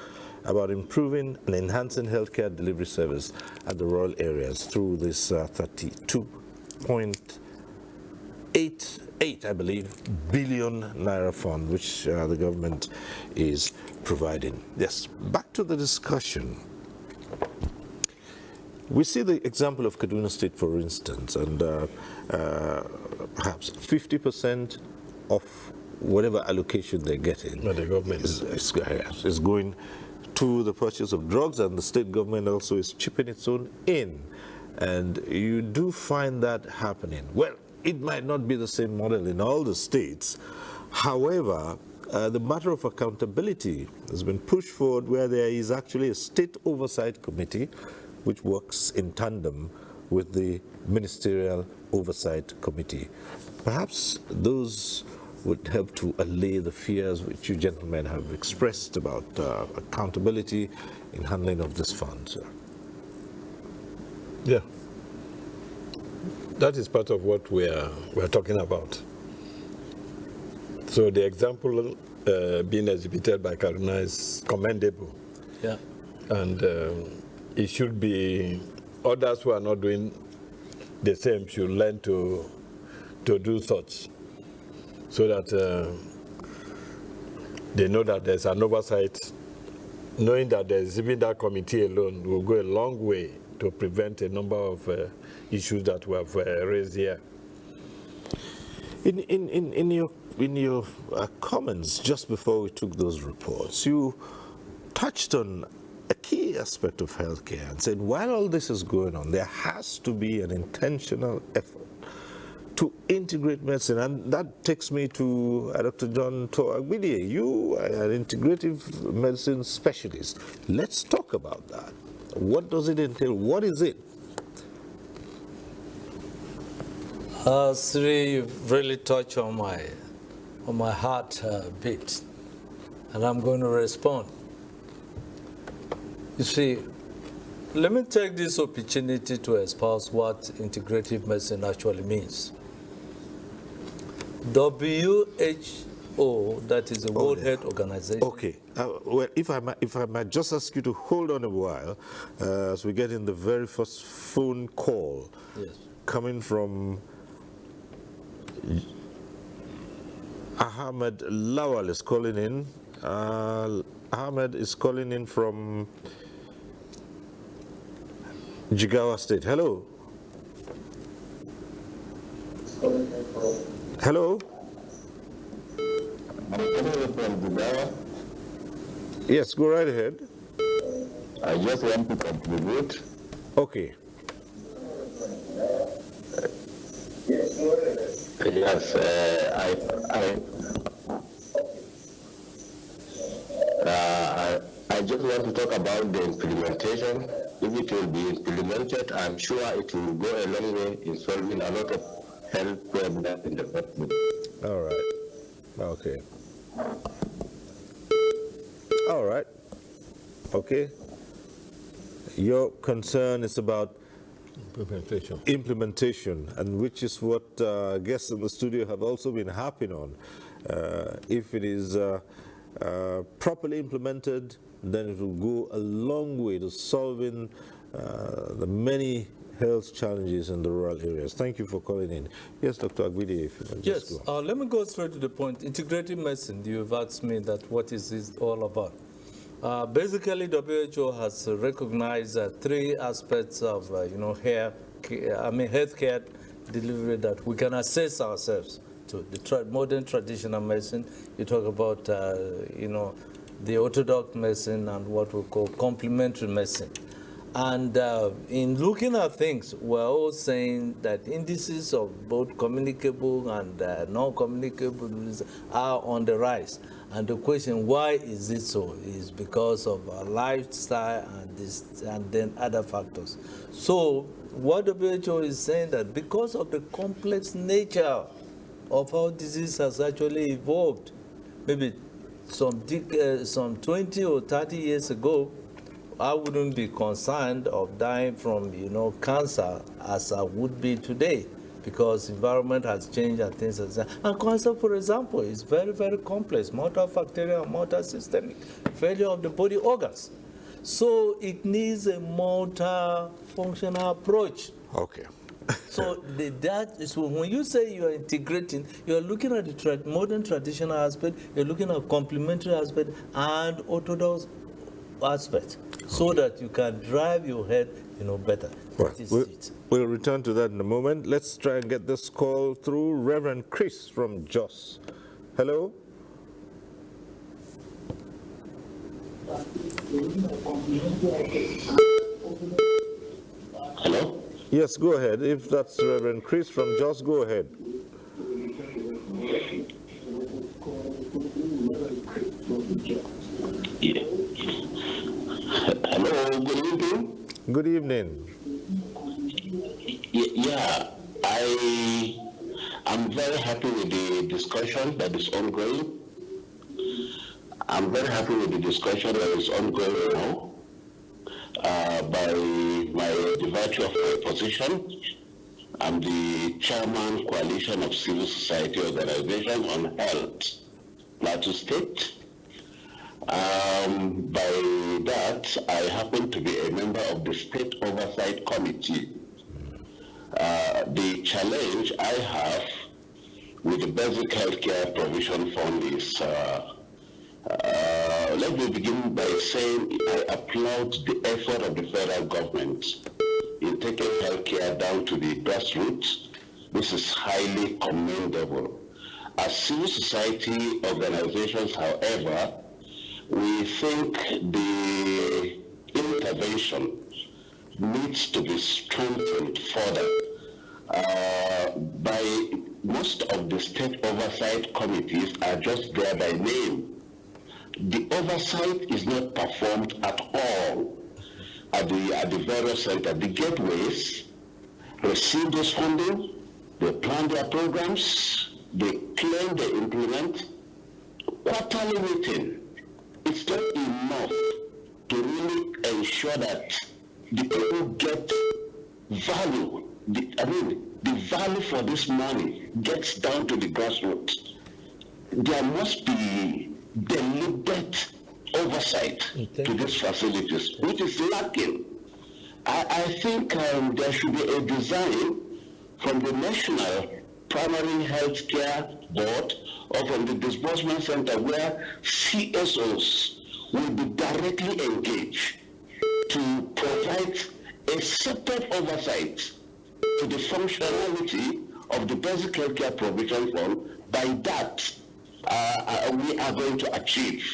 about improving and enhancing healthcare delivery service at the rural areas through this 32.88, I believe, billion naira fund, which the government is providing. Yes, back to the discussion. We see the example of Kaduna State, for instance, and perhaps 50% of whatever allocation they're getting the government is going to the purchase of drugs, and the state government also is chipping its own in. And you do find that happening. Well, it might not be the same model in all the states. However, the matter of accountability has been pushed forward, where there is actually a state oversight committee which works in tandem with the ministerial oversight committee. Perhaps those would help to allay the fears which you gentlemen have expressed about accountability in handling of this fund, sir. Yeah. That is part of what we are talking about. So the example being exhibited by Kaduna is commendable. Yeah. And it should be others who are not doing the same should learn to do such, so that they know that there's an oversight. Knowing that there's even that committee alone will go a long way to prevent a number of issues that we have raised here. In your comments just before we took those reports, you touched on a key aspect of healthcare and said, while all this is going on, there has to be an intentional effort to integrate medicine. And that takes me to Dr. John Toagbidie. You are an integrative medicine specialist. Let's talk about that. What does it entail? What is it? Sri, you've really touched on my heart a bit, and I'm going to respond. You see, let me take this opportunity to espouse what integrative medicine actually means. WHO, that is the World Health Organization. Okay. Well, if I might just ask you to hold on a while, as we get in the very first phone call, coming from Ahmed Lawal is calling in. Ahmed is calling in from Jigawa State. Hello. Hello. Yes, go right ahead. I just want to contribute. Okay. Yes, I just want to talk about the implementation. If it will be implemented, I'm sure it will go a long way in solving a lot of health problems in the country. All right. Okay. All right. Okay. Your concern is about implementation, and which is what guests in the studio have also been harping on. If it is properly implemented, then it will go a long way to solving the many health challenges in the rural areas. Thank you for calling in. Yes, Dr. Agbidi, if you can just go. Let me go straight to the point. Integrative medicine, you've asked me that what is this all about? Basically, WHO has recognized three aspects of, healthcare delivery that we can assess ourselves to. The modern traditional medicine, you talk about, the orthodox medicine and what we call complementary medicine. And in looking at things, we're all saying that indices of both communicable and non-communicable diseases are on the rise. And the question, why is it so, is because of our lifestyle and then other factors. So what WHO is saying that because of the complex nature of how disease has actually evolved, maybe some 20 or 30 years ago, I wouldn't be concerned of dying from, cancer as I would be today, because environment has changed and things like that. And cancer, for example, is very, very complex, multifactorial, multi-systemic, failure of the body organs. So it needs a multi-functional approach. Okay. So that is when you say you are integrating, you are looking at the modern traditional aspect, you're looking at complementary aspect and orthodox aspect, so that you can drive your head, better. Right. We'll return to that in a moment. Let's try and get this call through. Reverend Chris from Jos. Hello. Hello? Yes, go ahead. If that's Reverend Chris from Jos, go ahead. Yeah. Hello, good evening. Good evening. Yeah, I'm very happy with the discussion that is ongoing. I'm very happy with the discussion that is ongoing now. By the virtue of my position, I'm the chairman coalition of civil society organization on health, Plateau State. By that, I happen to be a member of the State Oversight Committee. The challenge I have with the Basic Healthcare Provision Fund is, let me begin by saying I applaud the effort of the federal government in taking healthcare down to the grassroots. This is highly commendable. As civil society organizations, however, we think the intervention needs to be strengthened further by most of the state oversight committees are just there by name. The oversight is not performed at all at the various centers. The gateways receive this funding, they plan their programs, they claim they implement. Quarterly meeting, it's not enough to really ensure that the people get value the value for this money gets down to the grassroots. There must be deliberate oversight to these facilities, which is lacking. I think there should be a design from the National Primary Health Care Board or from the Disbursement Center where CSOs will be directly engaged to provide a separate oversight to the functionality of the Basic Healthcare Provision Fund. By that, we are going to achieve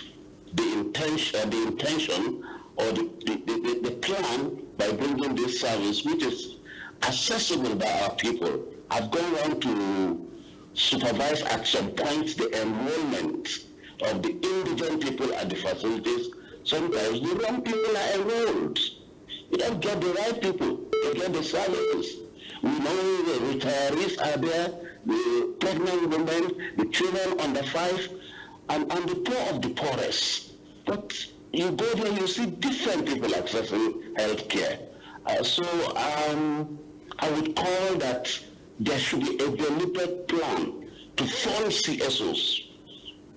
the intention or the plan by bringing this service, which is accessible by our people. I've gone around to supervise at some point the enrollment of the indigent people at the facilities. Sometimes the wrong people are enrolled. You don't get the right people to get the services. We know the retirees are there, the pregnant women, the children under 5, and the poor of the poorest. But you go there, you see different people accessing health care. So I would call that there should be a deliberate plan to fund CSOs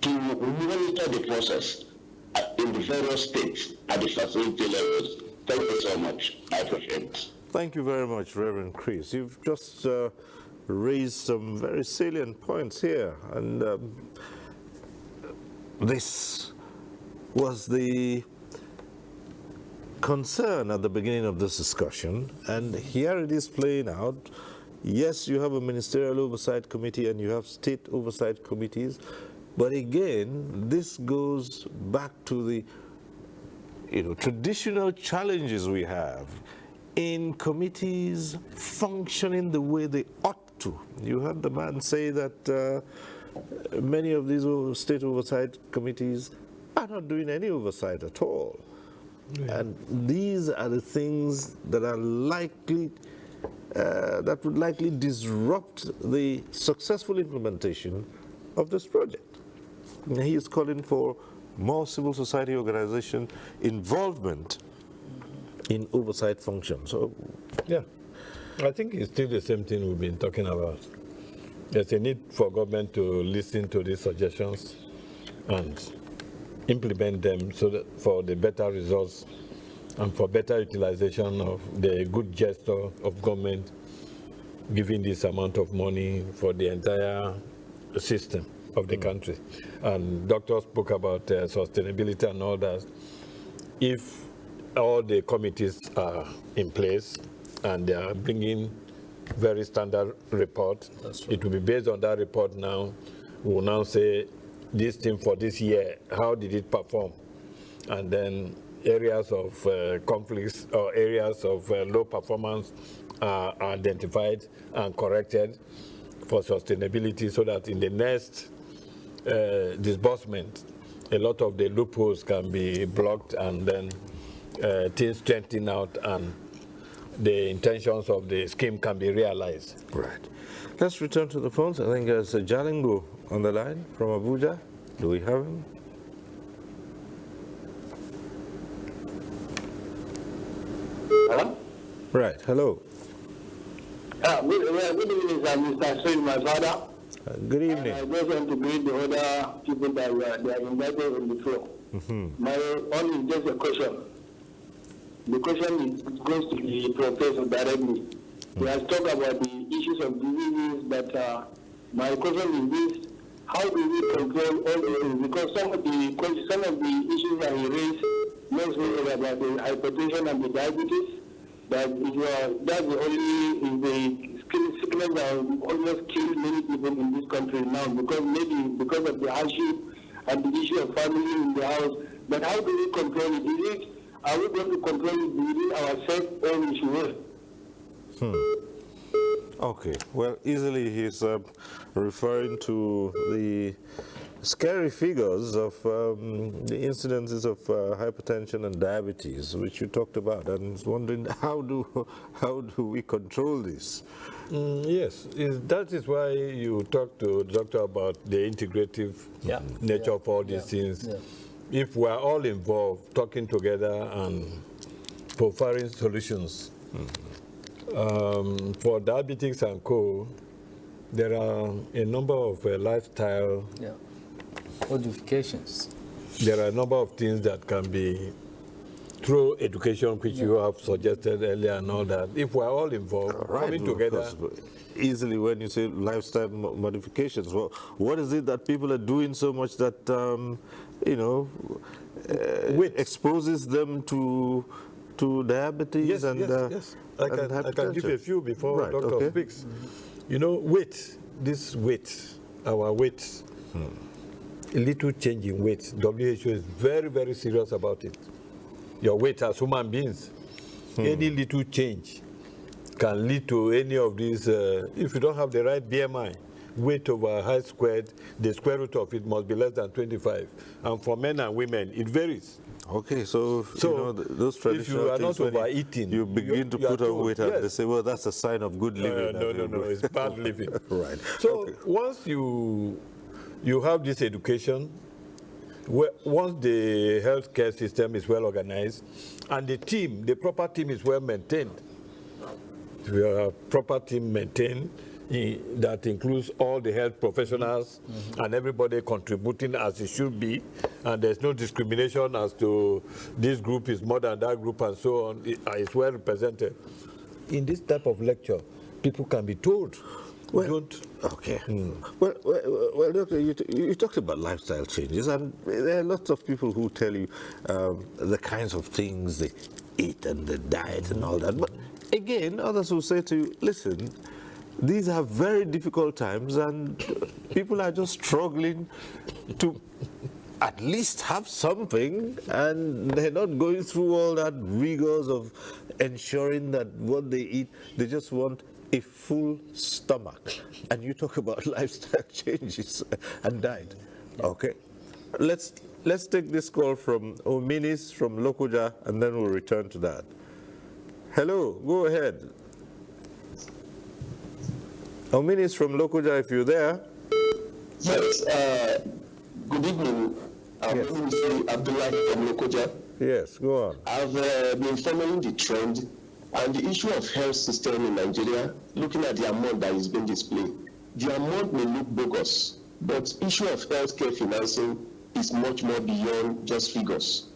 to monitor the process in the various states at the facility levels. Thank you so much. I appreciate it. Thank you very much, Reverend Chris. You've just raised some very salient points here, and this was the concern at the beginning of this discussion, and here it is playing out. Yes, you have a ministerial oversight committee and you have state oversight committees, but again, this goes back to the traditional challenges we have in committees functioning the way they ought to. You heard the man say that many of these state oversight committees are not doing any oversight at all. Yeah. And these are the things that are likely, that would likely disrupt the successful implementation of this project. And he is calling for more civil society organization involvement in oversight functions. So, yeah, I think it's still the same thing we've been talking about. There's a need for government to listen to these suggestions and implement them so that for the better results and for better utilization of the good gesture of government giving this amount of money for the entire system of the country. And doctors spoke about sustainability and all that. If all the committees are in place and they are bringing very standard report, it will be based on that report now. We will now say this thing for this year, how did it perform? And then areas of conflicts or areas of low performance are identified and corrected for sustainability so that in the next disbursement, a lot of the loopholes can be blocked and then things strengthen out and the intentions of the scheme can be realized. Right. Let's return to the phones. I think there's a Jalingo on the line from Abuja. Do we have him? Hello? Right. Hello. Good evening, Mr. Singh, my father. Good evening. I just want to greet the other people that they are invited on the floor. My only just a question. The question goes to the professor directly. He has talked about the issues of diseases, but my question is this: how do we control all these things? Because some of the issues that he raised, mostly about the hypertension and the diabetes, that's the only sickness that almost kills many people in this country now, because of the hardship and the issue of family in the house. But how do we control it? Are we going to control it within ourselves or we should? Okay. Well, easily he's referring to the scary figures of the incidences of hypertension and diabetes, which you talked about, and he's wondering how do we control this? Yes, that is why you talk to the doctor about the integrative nature of all these things. Yeah. If we are all involved, talking together and providing solutions, For diabetics and co, there are a number of lifestyle modifications. There are a number of things that can be through education, which you have suggested earlier and all that. If we're all involved, coming together. Easily, when you say lifestyle modifications, well, what is it that people are doing so much that, you know, exposes them to diabetes yes, and yes. I can give a few before Doctor speaks. You know, weight, our weight, a little change in weight, WHO is very, very serious about it. Your weight as human beings, any little change can lead to any of these, if you don't have the right BMI, weight over height squared, the square root of it must be less than 25. And for men and women, it varies. Okay, so you know, those traditional if you are things, not overeating, you begin to put on weight, and they say, well, that's a sign of good living. No, it's bad living. Right. So once you have this education, once the healthcare system is well organized, and the proper team is well maintained, if you have a proper team maintained, that includes all the health professionals and everybody contributing as it should be, and there's no discrimination as to this group is more than that group and so on, it's well represented. In this type of lecture, people can be told, Well, Doctor, you talked about lifestyle changes, and there are lots of people who tell you the kinds of things they eat and the diet and all that. But again, others will say to you, listen, these are very difficult times, and people are just struggling to at least have something, and they're not going through all that rigors of ensuring that what they eat, they just want a full stomach. And you talk about lifestyle changes and diet. Okay, let's take this call from Ominis from Lokoja, and then we'll return to that. Hello, go ahead. Ominis from Lokoja, if you're there. Yes, good evening. My name is Abdullah from Lokoja. Yes, go on. I've been following the trend and the issue of health system in Nigeria, looking at the amount that is being displayed. The amount may look bogus, but issue of healthcare financing is much more beyond just figures.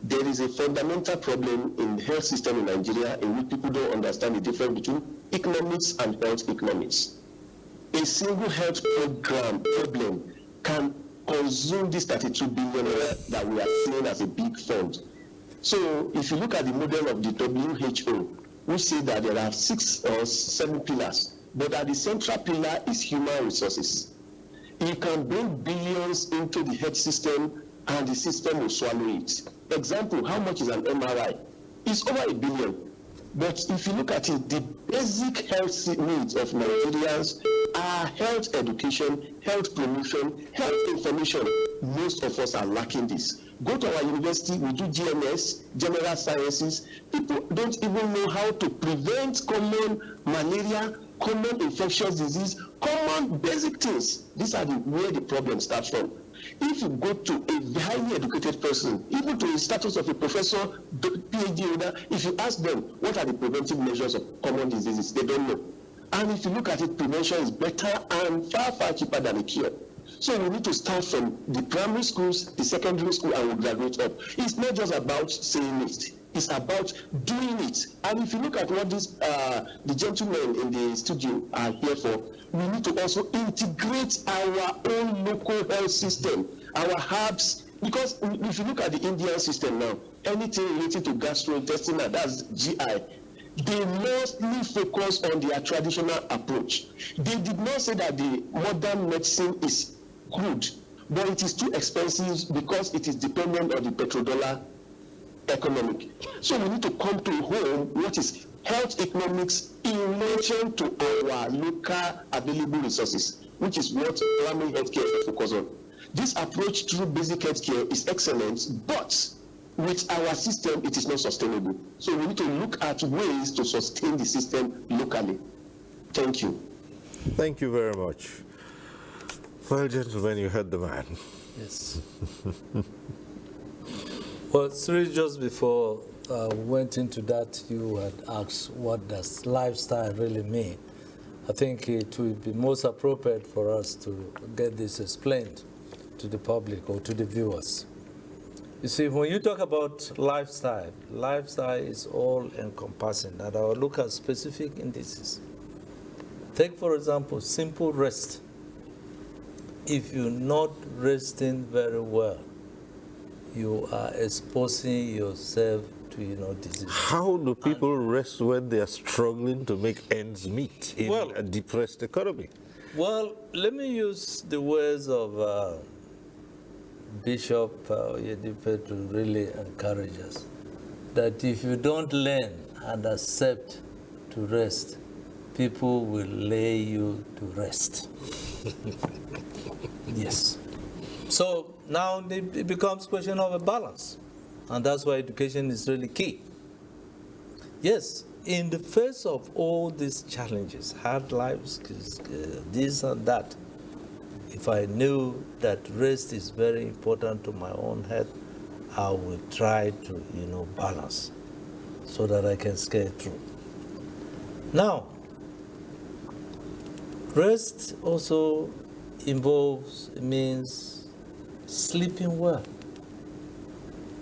There is a fundamental problem in the health system in Nigeria in which people don't understand the difference between economics and health economics. A single health problem can consume this 32 billion that we are seeing as a big fund. So if you look at the model of the WHO, we say that there are 6 or 7 pillars, but that the central pillar is human resources. You can bring billions into the health system and the system will swallow it. Example, how much is an MRI? It's over $1 billion. But if you look at it, the basic health needs of Nigerians are health education, health promotion, health information. Most of us are lacking this. Go to our university, we do GMS, general sciences. People don't even know how to prevent common malaria, common infectious disease, common basic things. These are where the problem starts from. If you go to a highly educated person, even to the status of a professor, PhD holder, if you ask them what are the preventive measures of common diseases, they don't know. And if you look at it, prevention is better and far, far cheaper than a cure. So we need to start from the primary schools, the secondary school, and we graduate up. It's not just about saying it. It's about doing it. And if you look at what the gentlemen in the studio are here for, we need to also integrate our own local health system, our hubs, because if you look at the Indian system now, anything related to gastrointestinal, that's GI, they mostly focus on their traditional approach. They did not say that the modern medicine is good, but it is too expensive because it is dependent on the petrodollar economic. So we need to come to home what is health economics in relation to our local available resources, which is what primary healthcare focuses on. This approach through basic healthcare is excellent, but with our system, it is not sustainable. So we need to look at ways to sustain the system locally. Thank you. Thank you very much. Well, gentlemen, you heard the man. Yes. Well, Sri, just before went into that, you had asked what does lifestyle really mean. I think it would be most appropriate for us to get this explained to the public or to the viewers. You see, when you talk about lifestyle, lifestyle is all encompassing, and I will look at specific indices. Take, for example, simple rest. If you're not resting very well, you are exposing yourself to, disease. How do people rest when they are struggling to make ends meet in a depressed economy? Well, let me use the words of Bishop Yedipe to really encourage us, that if you don't learn and accept to rest, people will lay you to rest. Yes. So now it becomes a question of a balance, and that's why education is really key. Yes, in the face of all these challenges, hard lives, this and that, if I knew that rest is very important to my own health, I would try to, balance so that I can scale through. Now, rest also means sleeping well.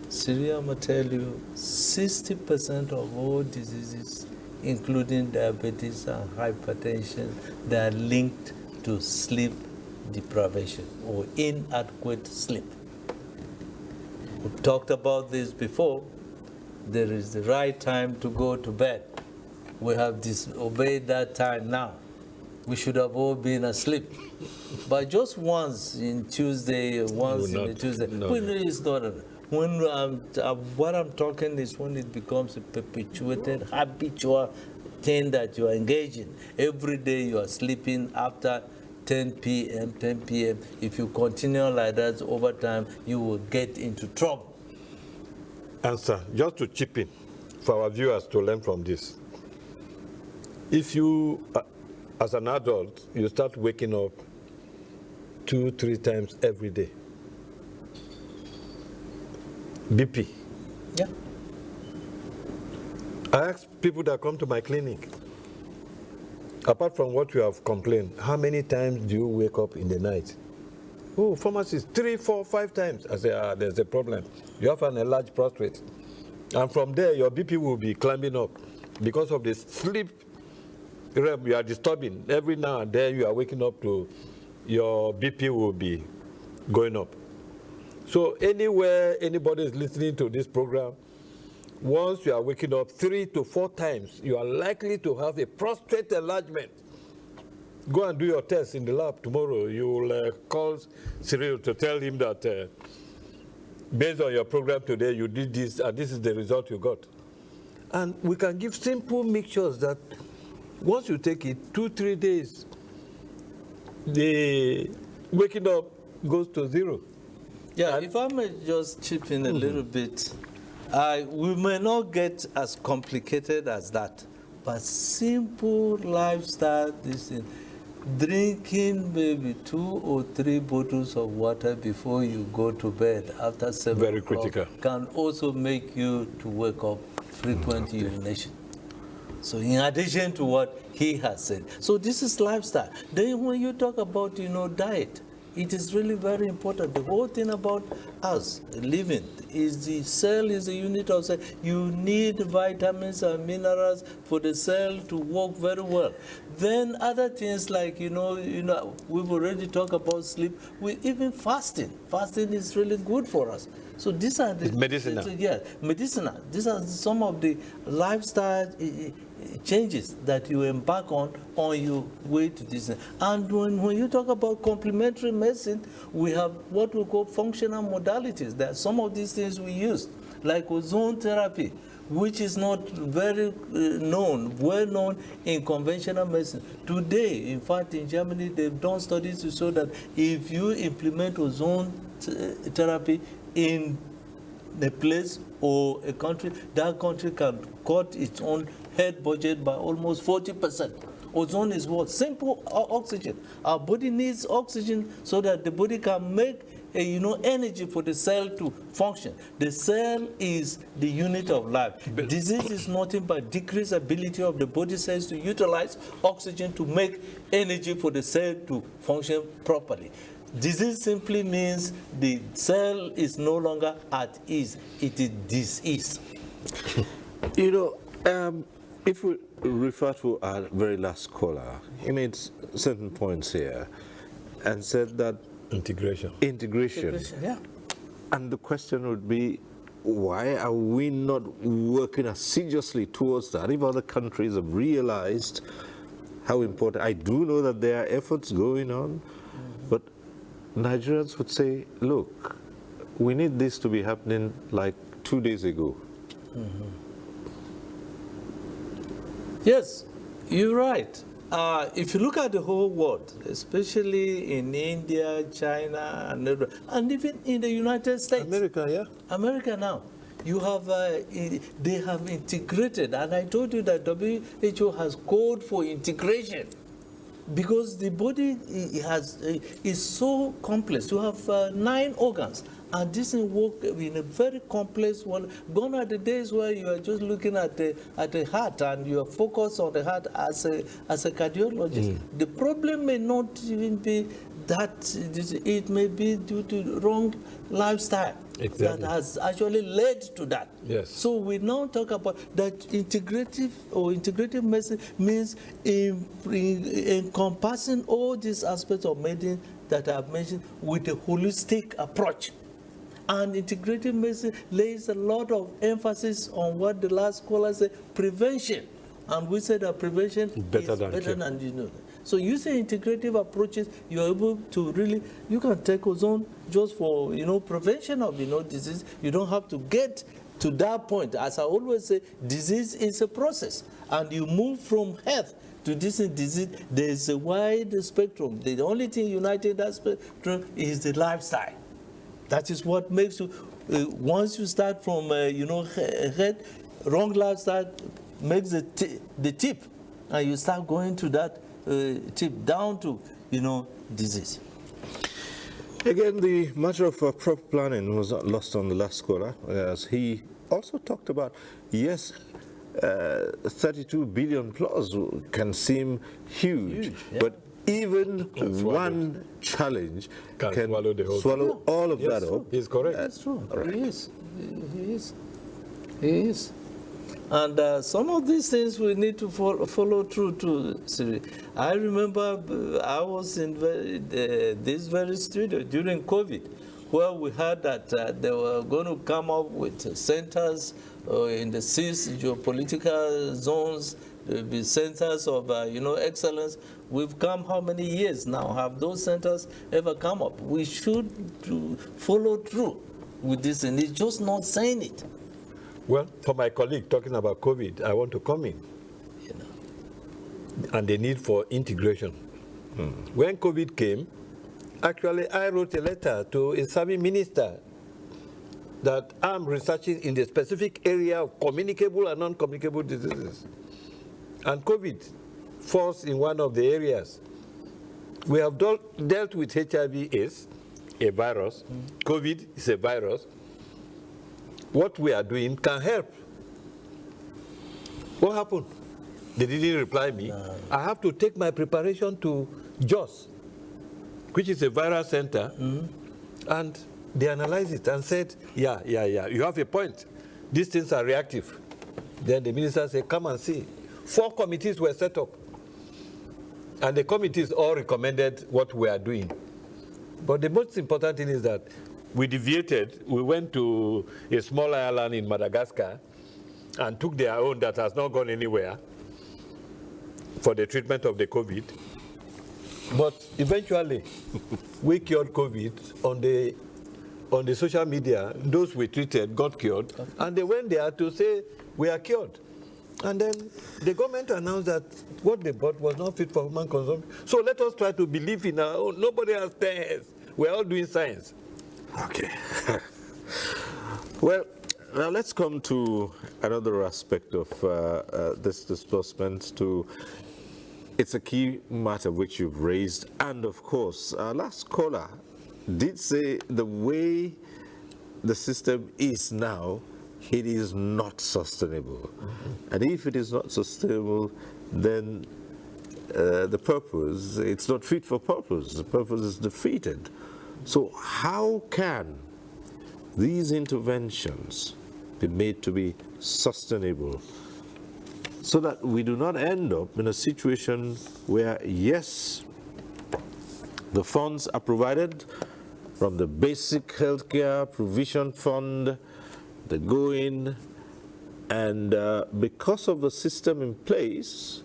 Syria, I'm going to tell you, 60% of all diseases, including diabetes and hypertension, they are linked to sleep deprivation or inadequate sleep. We've talked about this before. There is the right time to go to bed. We have disobeyed that time now. We should have all been asleep. But just once in Tuesday, Tuesday, it's not. What I'm talking is when it becomes a perpetuated, habitual thing that you are engaged in. Every day you are sleeping after 10 p.m., 10 p.m. If you continue like that over time, you will get into trouble. And sir, just to chip in for our viewers to learn from this. If you, as an adult, you start waking up 2-3 times every day, BP. Yeah. I ask people that come to my clinic, apart from what you have complained, how many times do you wake up in the night? Oh, pharmacist, 3, 4, 5 times. I say, there's a problem. You have an enlarged prostate. And from there, your BP will be climbing up because of the sleep rem you are disturbing. Every now and then you are waking up to, your BP will be going up. So anywhere anybody is listening to this program, once you are waking up 3 to 4 times, you are likely to have a prostate enlargement. Go and do your test in the lab tomorrow. You will call Cyril to tell him that based on your program today, you did this, and this is the result you got. And we can give simple mixtures that once you take it, 2-3 days, the waking up goes to 0. Yeah, if I may just chip in a little bit, we may not get as complicated as that, but simple lifestyle, this thing, drinking maybe 2 or 3 bottles of water before you go to bed after 7 Very o'clock critical. can also make you to wake up frequent urination. So in addition to what he has said. So this is lifestyle. Then when you talk about, diet, it is really very important. The whole thing about us living is the cell is a unit of cell. You need vitamins and minerals for the cell to work very well. Then other things like, we've already talked about sleep. Even fasting. Fasting is really good for us. So these are the... It's medicinal. Medicinal. These are some of the lifestyle changes that you embark on your way to this. And when you talk about complementary medicine, we have what we call functional modalities. There are some of these things we use, like ozone therapy, which is not very well known in conventional medicine. Today, in fact, in Germany, they've done studies to show that if you implement ozone therapy in a place or a country, that country can cut its own health budget by almost 40%. Ozone is what? Simple oxygen. Our body needs oxygen so that the body can make energy for the cell to function. The cell is the unit of life. Disease is nothing but decreased ability of the body cells to utilize oxygen to make energy for the cell to function properly. Disease simply means the cell is no longer at ease. It is disease. If we refer to our very last caller, he made certain points here and said that integration. Yeah. And the question would be, why are we not working assiduously towards that? If other countries have realized how important, I do know that there are efforts going on, but Nigerians would say, look, we need this to be happening like 2 days ago. Yes, you're right. If you look at the whole world, especially in India, China, and even in the United States. America now. You have, they have integrated, and I told you that WHO has called for integration because the body is so complex. You have 9 organs. And this work in a very complex one. Gone are the days where you are just looking at the heart and you are focused on the heart as a cardiologist. The problem may not even be that it may be due to wrong lifestyle that has actually led to that. Yes. So we now talk about that integrative medicine means encompassing all these aspects of medicine that I've mentioned with a holistic approach. And integrative medicine lays a lot of emphasis on what the last caller said, prevention. And we said that prevention is better than So using integrative approaches, you're able to really, you can take ozone just for, prevention of, disease. You don't have to get to that point. As I always say, disease is a process. And you move from health to this disease, there's a wide spectrum. The only thing uniting that spectrum is the lifestyle. That is what makes you, once you start from, head, wrong lifestyle makes the tip, and you start going to that tip down to, disease. Again, the matter of proper planning was not lost on the last caller, as he also talked about, yes, 32 billion plus can seem huge. But even one challenge can swallow all of that up. He's correct. That's true. Right. He is. And some of these things we need to follow through to. I remember I was in this very studio during COVID, where we heard that they were going to come up with centers in the 6 geopolitical zones, the centers of excellence. We've come how many years now? Have those centers ever come up? We should follow through with this, and it's just not saying it. Well, for my colleague talking about COVID, I want to come in. And the need for integration. When COVID came, actually I wrote a letter to a serving minister that I'm researching in the specific area of communicable and non-communicable diseases. And COVID falls in one of the areas. We have dealt with HIV/AIDS, a virus. COVID is a virus. What we are doing can help. What happened? They didn't reply me. No. I have to take my preparation to JOS, which is a viral center, and they analyzed it and said, yeah, you have a point. These things are reactive. Then the minister said, come and see. 4 committees were set up. And the committees all recommended what we are doing. But the most important thing is that we deviated. We went to a small island in Madagascar and took their own that has not gone anywhere for the treatment of the COVID. But eventually, we cured COVID on the social media. Those we treated got cured, and they went there to say, we are cured. And then the government announced that what they bought was not fit for human consumption. So let us try to believe in our own. Nobody has 10 heads. We're all doing science. Okay. Well, now let's come to another aspect of this disbursement. It's a key matter which you've raised. And of course, our last caller did say the way the system is now, it is not sustainable. And if it is not sustainable, then the purpose, it's not fit for purpose. The purpose is defeated. So how can these interventions be made to be sustainable so that we do not end up in a situation where, yes, the funds are provided from the basic healthcare provision fund, they go in, and because of the system in place,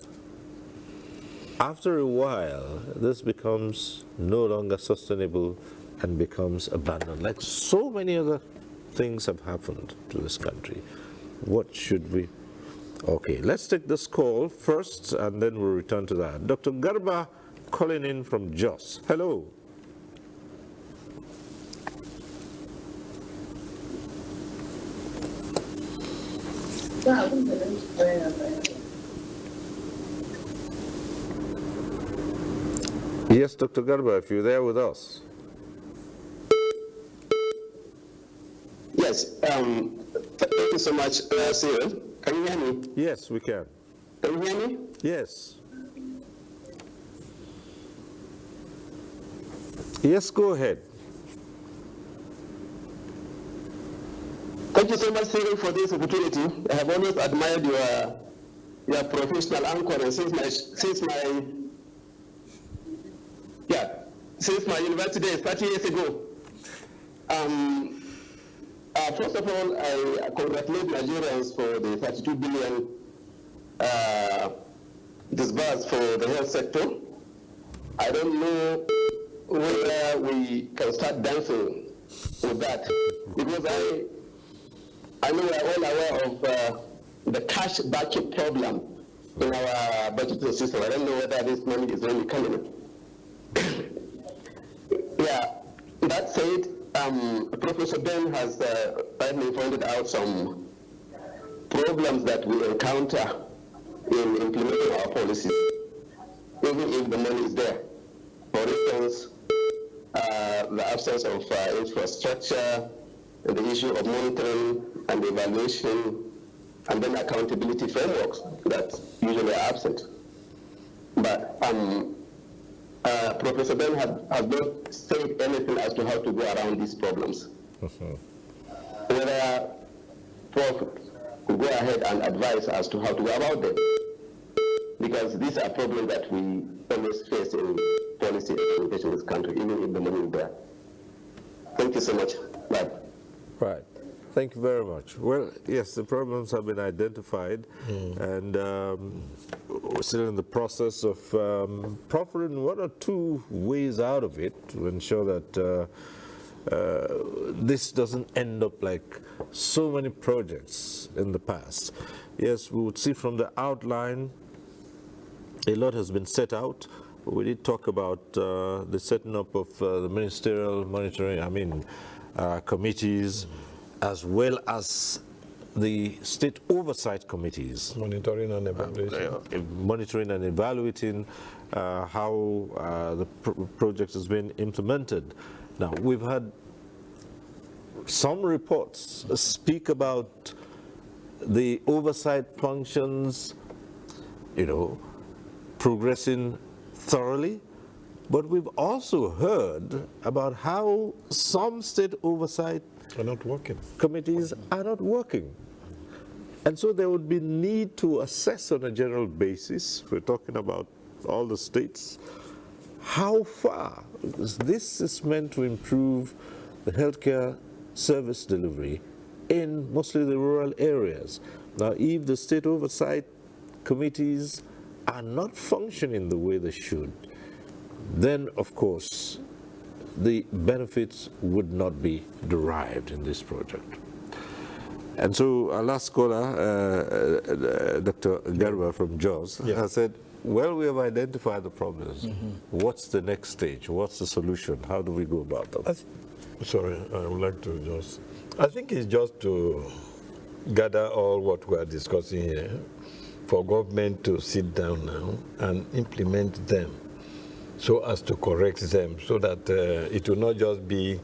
after a while, this becomes no longer sustainable and becomes abandoned. Like so many other things have happened to this country. What should we? Okay, let's take this call first, and then we'll return to that. Dr. Garba calling in from Jos. Hello. Yes, Dr. Garba, if you're there with us. Yes, thank you so much, Cyril. Can you hear me? Yes, we can. Can you hear me? Yes. Yes, go ahead. Thank you so much, Cyril, for this opportunity. I have always admired your professional anchor since my university days 30 years ago. First of all, I congratulate Nigerians for the 32 billion disbursed for the health sector. I don't know whether we can start dancing with that, because I know we are all aware of the cash bucket problem in our budgeting system. I don't know whether this money is really coming in. Yeah, that said, Professor Ben has rightly pointed out some problems that we encounter in implementing our policies, even if the money is there. For instance, the absence of infrastructure, and the issue of monitoring and evaluation, and then accountability frameworks that usually are absent. But Professor Ben has not said anything as to how to go around these problems. Whether Prof could go ahead and advise as to how to go about them, because these are problems that we always face in policy implementation in this country, even if the money is there. Thank you so much. Bye. Right. Thank you very much. Well, yes, the problems have been identified, and we're still in the process of proffering one or two ways out of it to ensure that this doesn't end up like so many projects in the past. Yes, we would see from the outline a lot has been set out. We did talk about the setting up of the ministerial monitoring, committees, as well as the state oversight committees. Monitoring and evaluation. Monitoring and evaluating how the project has been implemented. Now, we've had some reports speak about the oversight functions, progressing thoroughly, but we've also heard about how some state oversight committees are not working. And so there would be need to assess on a general basis, we're talking about all the states, how far this is meant to improve the healthcare service delivery in mostly the rural areas. Now, if the state oversight committees are not functioning the way they should, then of course the benefits would not be derived in this project. And so our last caller, Dr. Garba from Jos, has said, well, we have identified the problems. What's the next stage? What's the solution? How do we go about them? Sorry, I would like to just... I think it's just to gather all what we are discussing here for government to sit down now and implement them. so as to correct them, so that it will not just be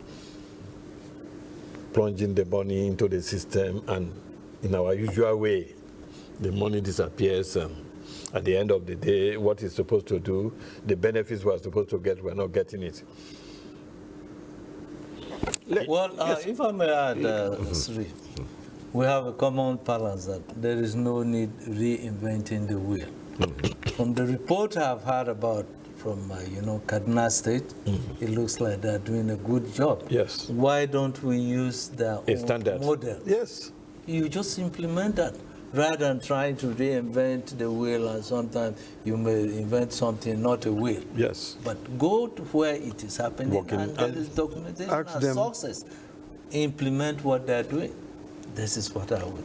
plunging the money into the system and in our usual way, the money disappears. At the end of the day, what it's supposed to do, the benefits we're supposed to get, we're not getting it. Well, if I may add, Sri, we have a common balance that there is no need reinventing the wheel. From the report I've heard about from, Kaduna State, it looks like they're doing a good job. Yes. Why don't we use their own standard model? Yes. You just implement that rather than trying to reinvent the wheel, and sometimes you may invent something, not a wheel. Yes. But go to where it is happening and there is documentation and success. Implement what they're doing. This is what I would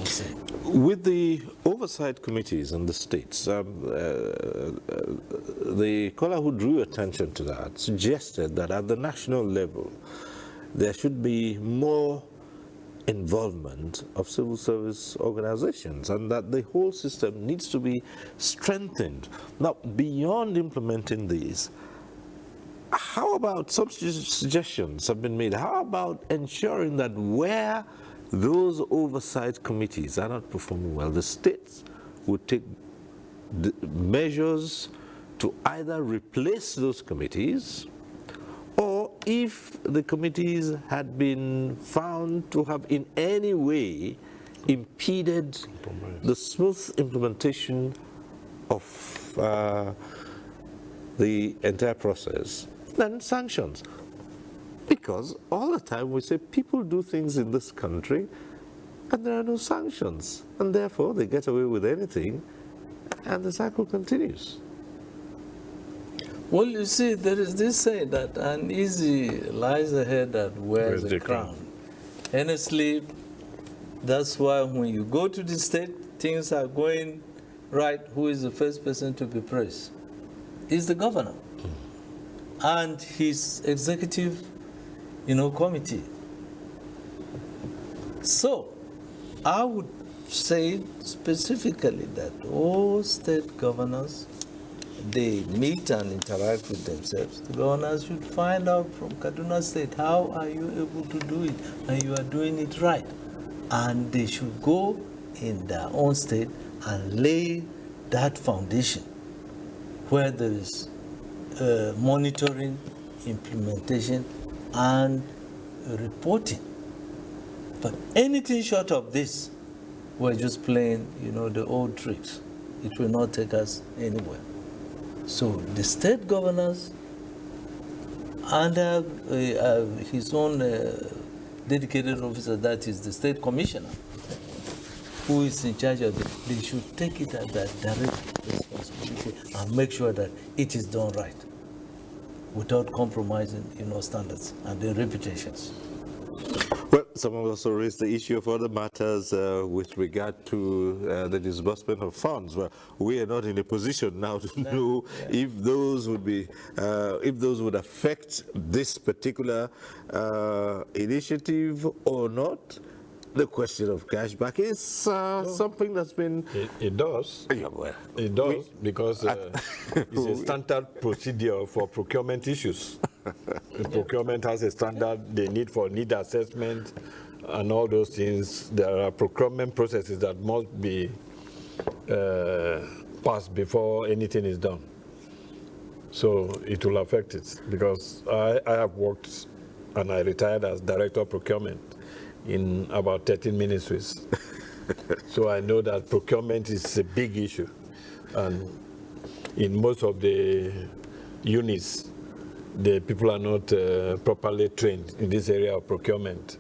say. With the oversight committees in the states, the caller who drew attention to that suggested that at the national level, there should be more involvement of civil service organizations and that the whole system needs to be strengthened. Now, beyond implementing these, how about some suggestions have been made? How about ensuring that where those oversight committees are not performing well, the states would take measures to either replace those committees, or if the committees had been found to have in any way impeded the smooth implementation of the entire process, then sanctions. Because all the time we say people do things in this country and there are no sanctions, and therefore they get away with anything and the cycle continues. Well, you see, there is this saying that an easy lies ahead that wears the crown. Honestly, that's why when you go to the state, things are going right. Who is the first person to be praised? Is the governor and his executive, committee. So, I would say specifically that all state governors, they meet and interact with themselves. The governors should find out from Kaduna State, how are you able to do it? And you are doing it right. And they should go in their own state and lay that foundation where there is monitoring, implementation, and reporting. But anything short of this, we're just playing, the old tricks. It will not take us anywhere. So the state governors, under his own dedicated officer, that is the state commissioner, who is in charge of it, they should take it as their direct responsibility and make sure that it is done right, without compromising, standards and their reputations. Well, someone also raised the issue of other matters with regard to the disbursement of funds. Well, we are not in a position now to know if those would be, if those would affect this particular initiative or not. The question of cashback is something that's been... It does. Yeah, well, it does, because it's a standard procedure for procurement issues. The procurement has a standard, they need for need assessment and all those things. There are procurement processes that must be passed before anything is done. So it will affect it, because I have worked and I retired as director of procurement in about 13 ministries. So I know that procurement is a big issue. And in most of the units, the people are not properly trained in this area of procurement.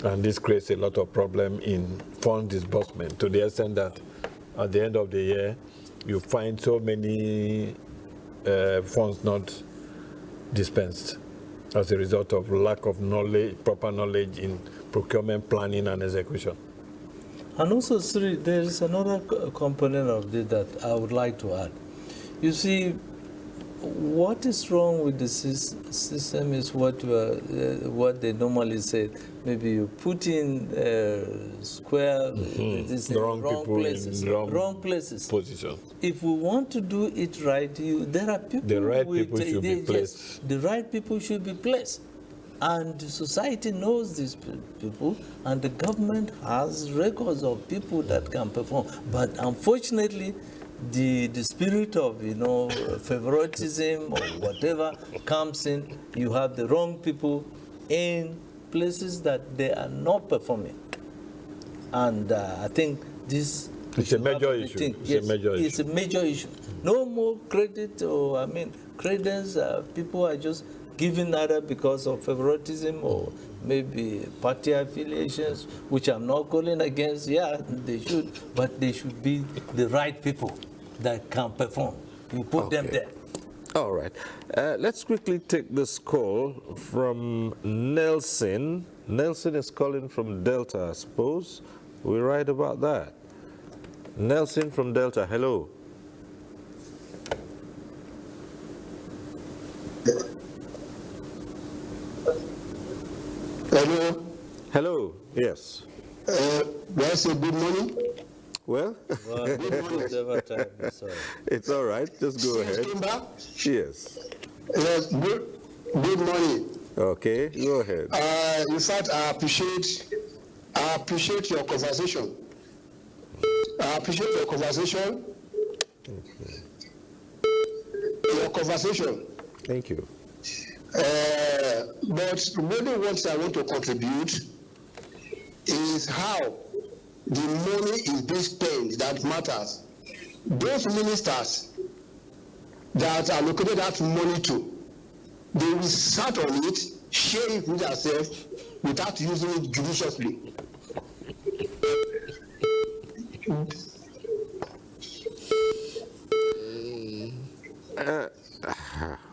And this creates a lot of problem in fund disbursement, to the extent that at the end of the year, you find so many funds not dispensed as a result of lack of knowledge, proper knowledge in procurement planning and execution. And also, Sri, there is another component of this that I would like to add. You see, what is wrong with the system is what they normally say. Maybe you put in square this in wrong people places, in wrong places. Position. If we want to do it right, there are people. The right people should be placed. Yes, the right people should be placed. And society knows these people, and the government has records of people that can perform. But unfortunately, the spirit of favoritism or whatever comes in. You have the wrong people in places that they are not performing, and I think this. It's a major issue. It's a major issue. No more credit, or credence. People are just given either because of favoritism or maybe party affiliations, which I'm not calling against. Yeah, they should, but they should be the right people that can perform. You put them there. All right. Let's quickly take this call from Nelson. Nelson is calling from Delta, I suppose. We're right about that. Nelson from Delta, hello. Hello. Hello, yes. Yes, good morning. Well, it's all right. Just go ahead. Yes. Yes, good morning. Okay, go ahead. In fact, I appreciate your conversation. I appreciate your conversation. Your conversation. Thank you. But really what I want to contribute is how the money is being spent that matters. Those ministers that allocated that money to, they will sat on it, share it with themselves without using it judiciously.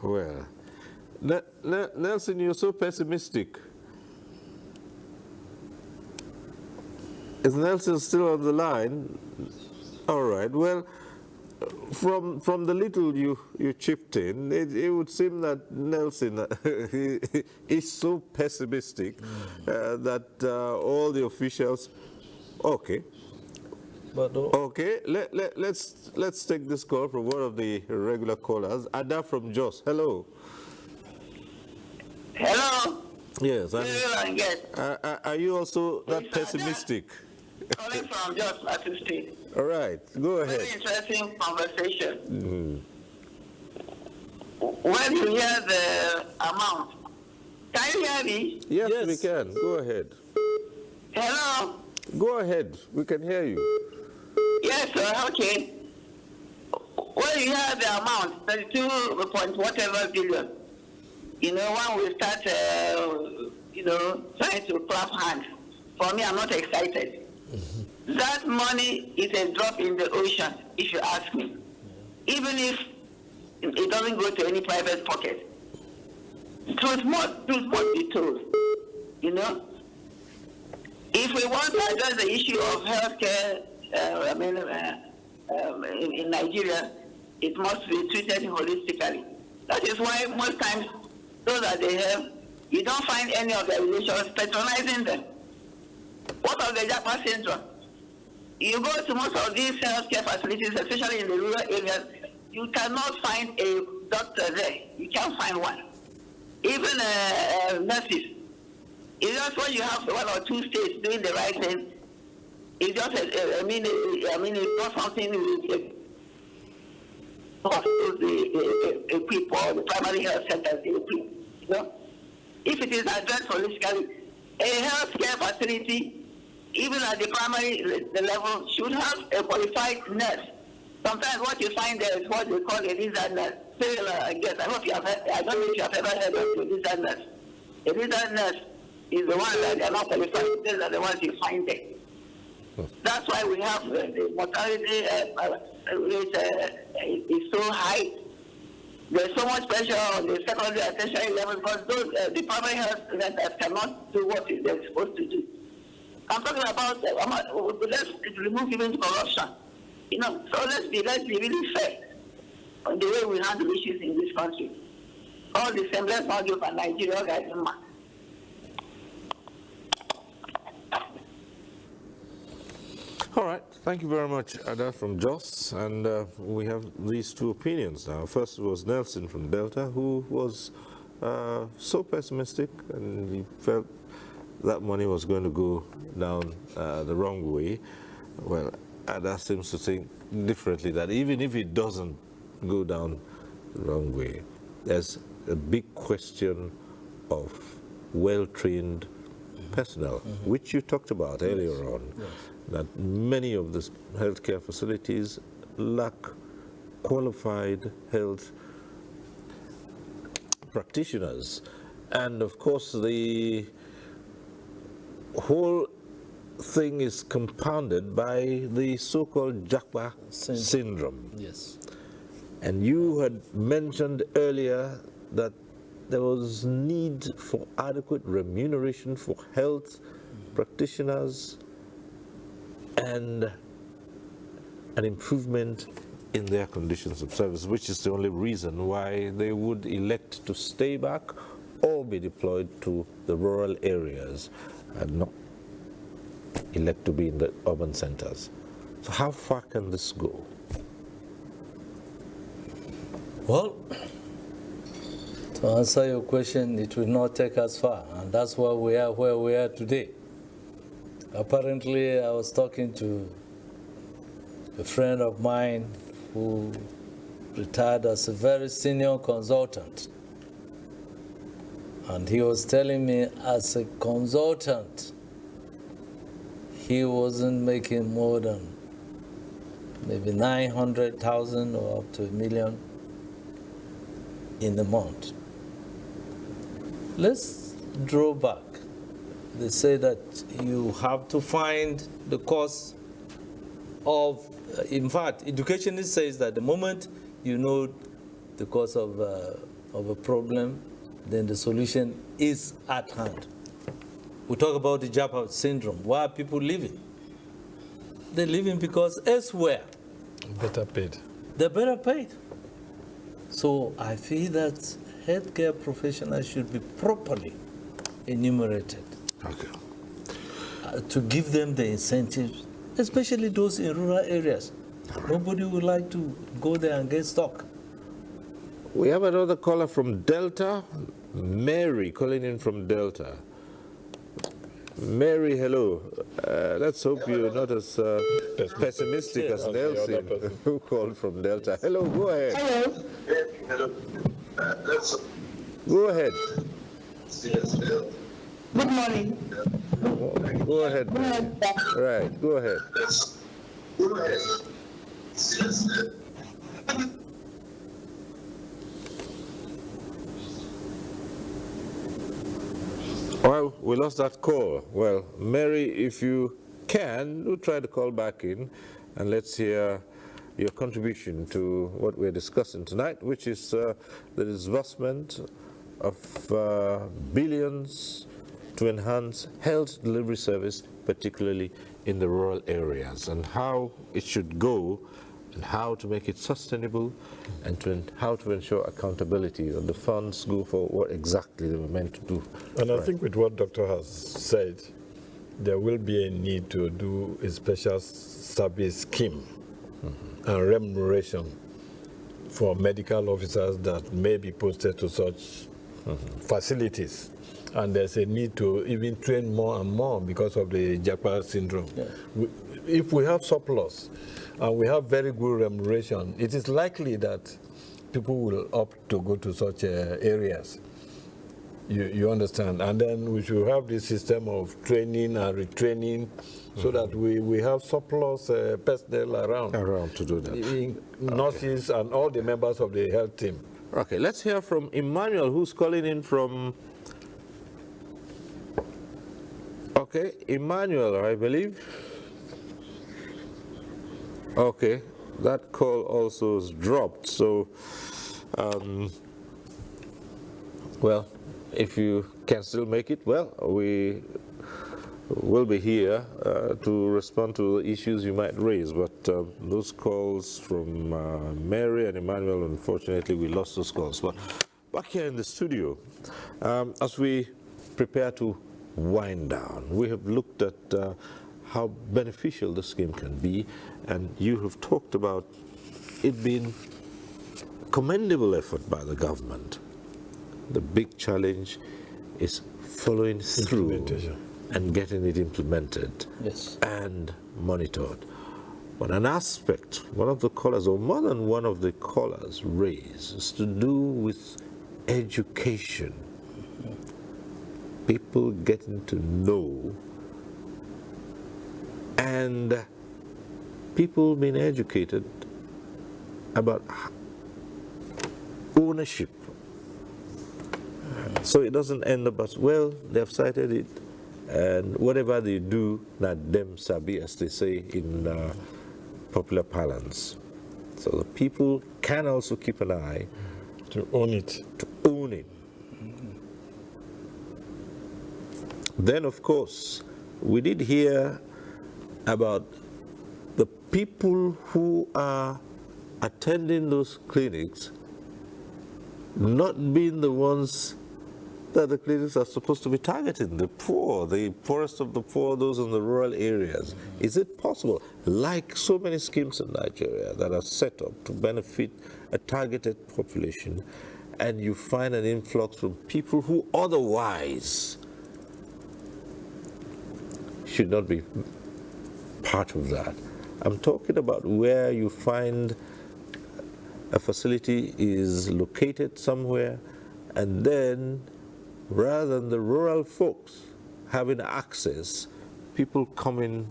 Well, Nelson, you're so pessimistic. Is Nelson still on the line? All right. Well, from the little you chipped in, it would seem that Nelson is so pessimistic that all the officials. Okay. But okay. Let's take this call from one of the regular callers, Ada from Jos. Hello. Hello. Yes. Yes. Are you also that pessimistic? Calling from Jos Plateau State. All right, go ahead. Very interesting conversation. Mm-hmm. When you hear the amount, can you hear me? Yes, we can. Go ahead. Hello. Go ahead. We can hear you. Yes, sir. Okay. When you hear the amount, 32 point whatever billion, one will start, trying to clap hands. For me, I'm not excited. Mm-hmm. That money is a drop in the ocean, if you ask me. Even if it doesn't go to any private pocket. Truth must be told. If we want to address the issue of healthcare, in Nigeria, it must be treated holistically. That is why most times, those that they have, you don't find any of the relations patronizing them. What of the Japan syndrome? You go to most of these healthcare facilities, especially in the rural areas, you cannot find a doctor there. You can't find one. Even nurses. It's just when you have one or two states doing the right thing. It's just, it's not something the equip or the primary health centers equip. If it is addressed holistically, a healthcare facility, even at the primary level, should have a qualified nurse. Sometimes what you find there is what they call a lizard nurse. I guess, I don't know if you have ever heard of a lizard nurse. A lizard nurse is the one that they are not qualified. These are the ones you find there. That's why we have the mortality rate is so high. There's so much pressure on the secondary and tertiary level because the primary health centers cannot do what they're supposed to do. I'm talking about let's remove even corruption. So let's be really fair. on the way we handle issues in this country. All the same, let's not give a Nigerian guys in mind. All right, thank you very much, Ada from Jos. And we have these two opinions now. First was Nelson from Delta, who was so pessimistic, and he felt that money was going to go down the wrong way. Well, Ada seems to think differently, that even if it doesn't go down the wrong way, there's a big question of well-trained personnel, which you talked about earlier on, that many of the healthcare facilities lack qualified health practitioners. And of course, the whole thing is compounded by the so-called Japa syndrome. Yes. And you had mentioned earlier that there was need for adequate remuneration for health practitioners and an improvement in their conditions of service, which is the only reason why they would elect to stay back or be deployed to the rural areas and not elect to be in the urban centers. So how far can this go? Well, to answer your question, it will not take us far, and that's why we are where we are today. Apparently, I was talking to a friend of mine who retired as a very senior consultant, and he was telling me as a consultant, he wasn't making more than maybe 900,000 or up to $1 million in a month. Let's draw back. They say that you have to find the cause of, in fact, educationist says that the moment you know the cause of a problem, then the solution is at hand. We talk about the Japa syndrome. Why are people living? They're living because elsewhere better paid. They're better paid. So I feel that healthcare professionals should be properly enumerated. Okay. To give them the incentives, especially those in rural areas. Nobody would like to go there and get stuck. We have another caller from Delta, Mary, calling in from Delta. Mary, hello. Let's hope you're not as pessimistic as Nelson, who called from Delta. Hello, go ahead. Hello. Go ahead. Good morning. Go ahead. Right, go ahead. Go ahead. Well, we lost that call. Well, Mary, if you can, do try to call back in, and let's hear your contribution to what we're discussing tonight, which is the disbursement of billions to enhance health delivery service, particularly in the rural areas, and how it should go, and how to make it sustainable, and how to ensure accountability, that the funds go for what exactly they were meant to do. And I think with what Doctor has said, there will be a need to do a special service scheme and remuneration for medical officers that may be posted to such facilities. And there's a need to even train more and more because of the Japa syndrome. Yeah. If we have surplus and we have very good remuneration, it is likely that people will opt to go to such areas. You understand? And then we should have this system of training and retraining so that we have surplus personnel around to do that. Nurses and all the members of the health team. Okay, let's hear from Emmanuel, who's calling in from... Okay, Emmanuel, I believe. Okay, that call also is dropped. So, well, if you can still make it, well, we will be here to respond to the issues you might raise, but those calls from Mary and Emmanuel, unfortunately, we lost those calls. But back here in the studio, as we prepare to wind down, we have looked at how beneficial the scheme can be, and you have talked about it being commendable effort by the government. The big challenge is following through and getting it implemented and monitored. But an aspect, one of the callers, or more than one of the callers raised, is to do with education. People getting to know and people being educated about ownership. So it doesn't end up as, well, they've cited it, and whatever they do, not them sabi, as they say in popular parlance. So the people can also keep an eye to own it. To own it. Then, of course, we did hear about the people who are attending those clinics not being the ones that the clinics are supposed to be targeting, the poor, the poorest of the poor, those in the rural areas. Is it possible, like so many schemes in Nigeria that are set up to benefit a targeted population, and you find an influx from people who otherwise should not be part of that? I'm talking about where you find a facility is located somewhere, and then rather than the rural folks having access, people coming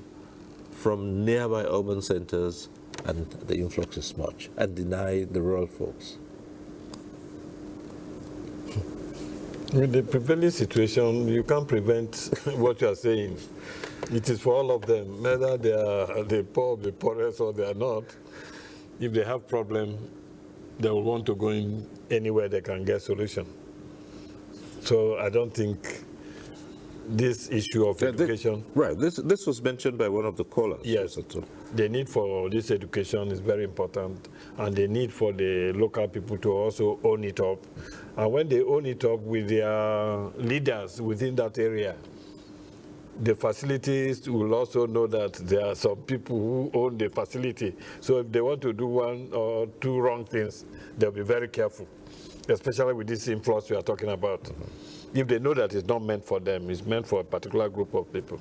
from nearby urban centers, and the influx is much, and deny the rural folks. With the prevailing situation, you can't prevent what you are saying. It is for all of them, whether they are the poor, the poorest, or they are not. If they have problem, they will want to go in anywhere they can get solution. So I don't think this issue of education... This was mentioned by one of the callers. Yes, the need for this education is very important, and the need for the local people to also own it up. And when they own it up with their leaders within that area, the facilities will also know that there are some people who own the facility. So if they want to do one or two wrong things, they'll be very careful, especially with this influence we are talking about. If they know that it's not meant for them, it's meant for a particular group of people,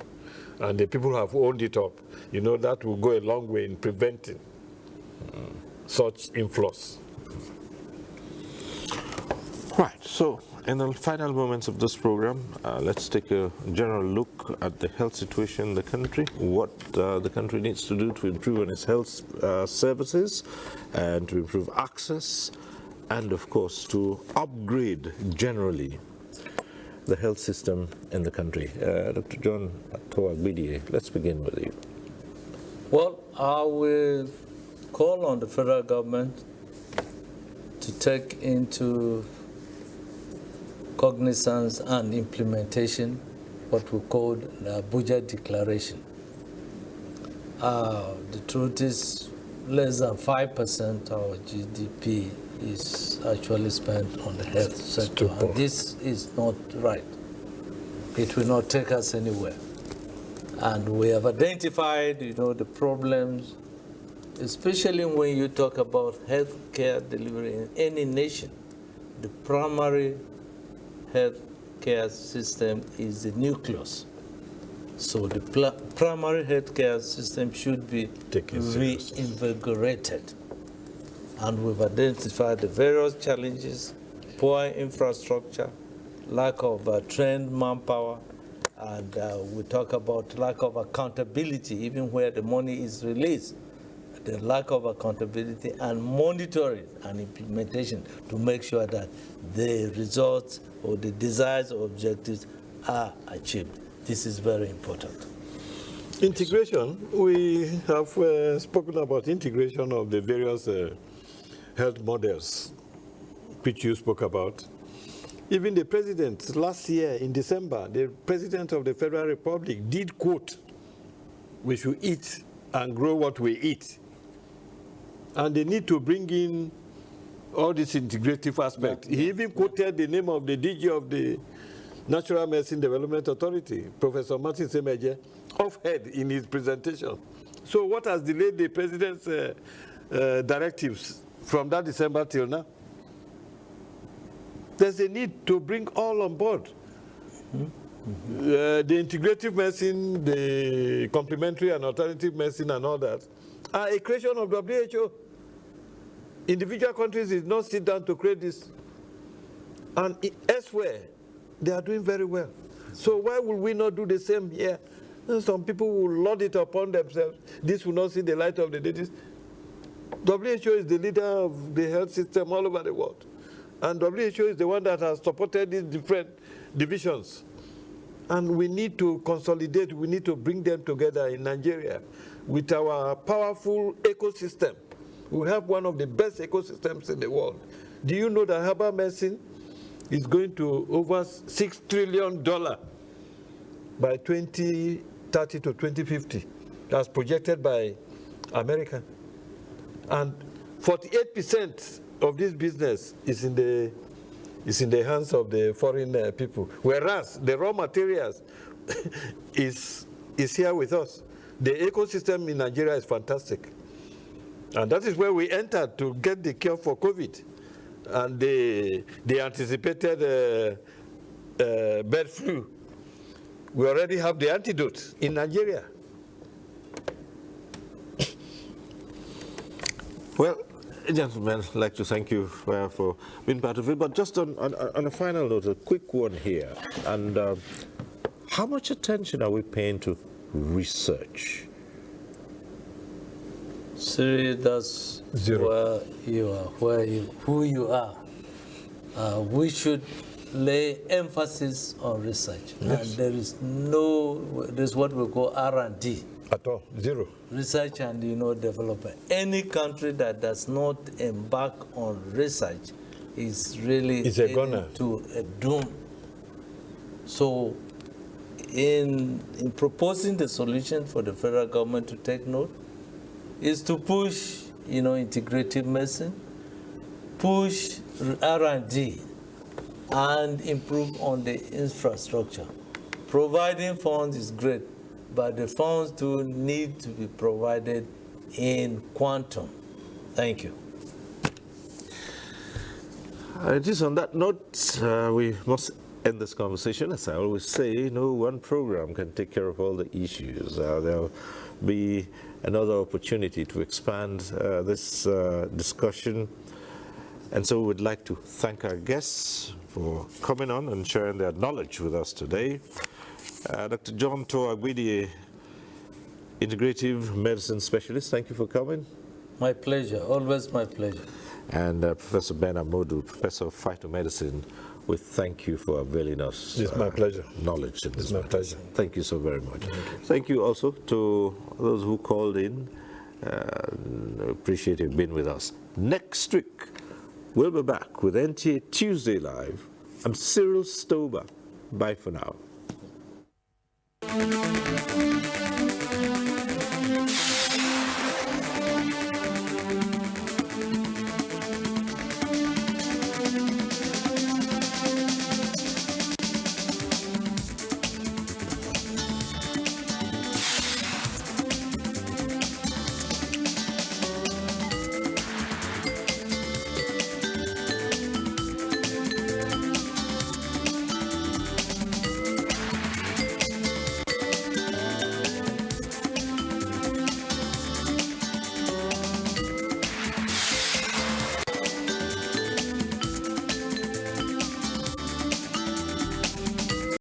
and the people who have owned it up, you know, that will go a long way in preventing such influence. Right, so in the final moments of this program, let's take a general look at the health situation in the country, what the country needs to do to improve on its health services and to improve access, and of course to upgrade generally the health system in the country. Dr. John Towagbidie, let's begin with you. Well, I will call on the federal government to take into cognizance and implementation what we call the Abuja Declaration. The truth is less than 5% of our GDP is actually spent on the health sector. And this is not right. It will not take us anywhere. And we have identified, the problems, especially when you talk about health care delivery in any nation. The primary health care system is the nucleus. So the primary health care system should be reinvigorated. And we've identified the various challenges: poor infrastructure, lack of trained manpower, and we talk about lack of accountability, even where the money is released. The lack of accountability and monitoring and implementation to make sure that the results or the desired objectives are achieved. This is very important. Integration, we have spoken about integration of the various health models which you spoke about. Even the president, last year in December, the president of the Federal Republic did quote, we should eat and grow what we eat. And they need to bring in all this integrative aspect. He even quoted the name of the DG of the Natural Medicine Development Authority, Professor Martin Semeje, off-head in his presentation. So what has delayed the president's directives from that December till now? There's a need to bring all on board. The integrative medicine, the complementary and alternative medicine and all that are a creation of WHO. Individual countries did not sit down to create this. And elsewhere, they are doing very well. So why will we not do the same here? Some people will load it upon themselves. This will not see the light of the day. WHO is the leader of the health system all over the world. And WHO is the one that has supported these different divisions. And we need to consolidate, we need to bring them together in Nigeria with our powerful ecosystem. We have one of the best ecosystems in the world. Do you know that herbal medicine is going to over $6 trillion by 2030 to 2050, as projected by America? And 48% of this business is in the hands of the foreign people, whereas the raw materials is here with us. The ecosystem in Nigeria is fantastic. And that is where we entered to get the cure for COVID. And the anticipated bird flu. We already have the antidote in Nigeria. Well, gentlemen, I'd like to thank you for being part of it. But just on a final note, a quick one here. And how much attention are we paying to research? See, that's Zero. where you are, who you are. We should lay emphasis on research. Yes. And there's what we call R&D. At all, zero. Research and development. Any country that does not embark on research is really It's a goner. to a doom. So in proposing the solution for the federal government to take note is to push integrative medicine, push R&D, and improve on the infrastructure. Providing funds is great, but the funds do need to be provided in quantum. Thank you. It is on that note, we must end this conversation. As I always say, no one program can take care of all the issues. There'll be another opportunity to expand this discussion. And so we'd like to thank our guests for coming on and sharing their knowledge with us today. Dr. John Toagbidi, integrative medicine specialist, thank you for coming. My pleasure, always my pleasure. And Professor Ben Amodu, Professor of Phytomedicine, we thank you for availing us It's my pleasure. knowledge. In It's this my matter. pleasure. Thank you so very much. Thank you also to those who called in. Appreciate you being with us. Next week, we'll be back with NTA Tuesday Live. I'm Cyril Stober. Bye for now.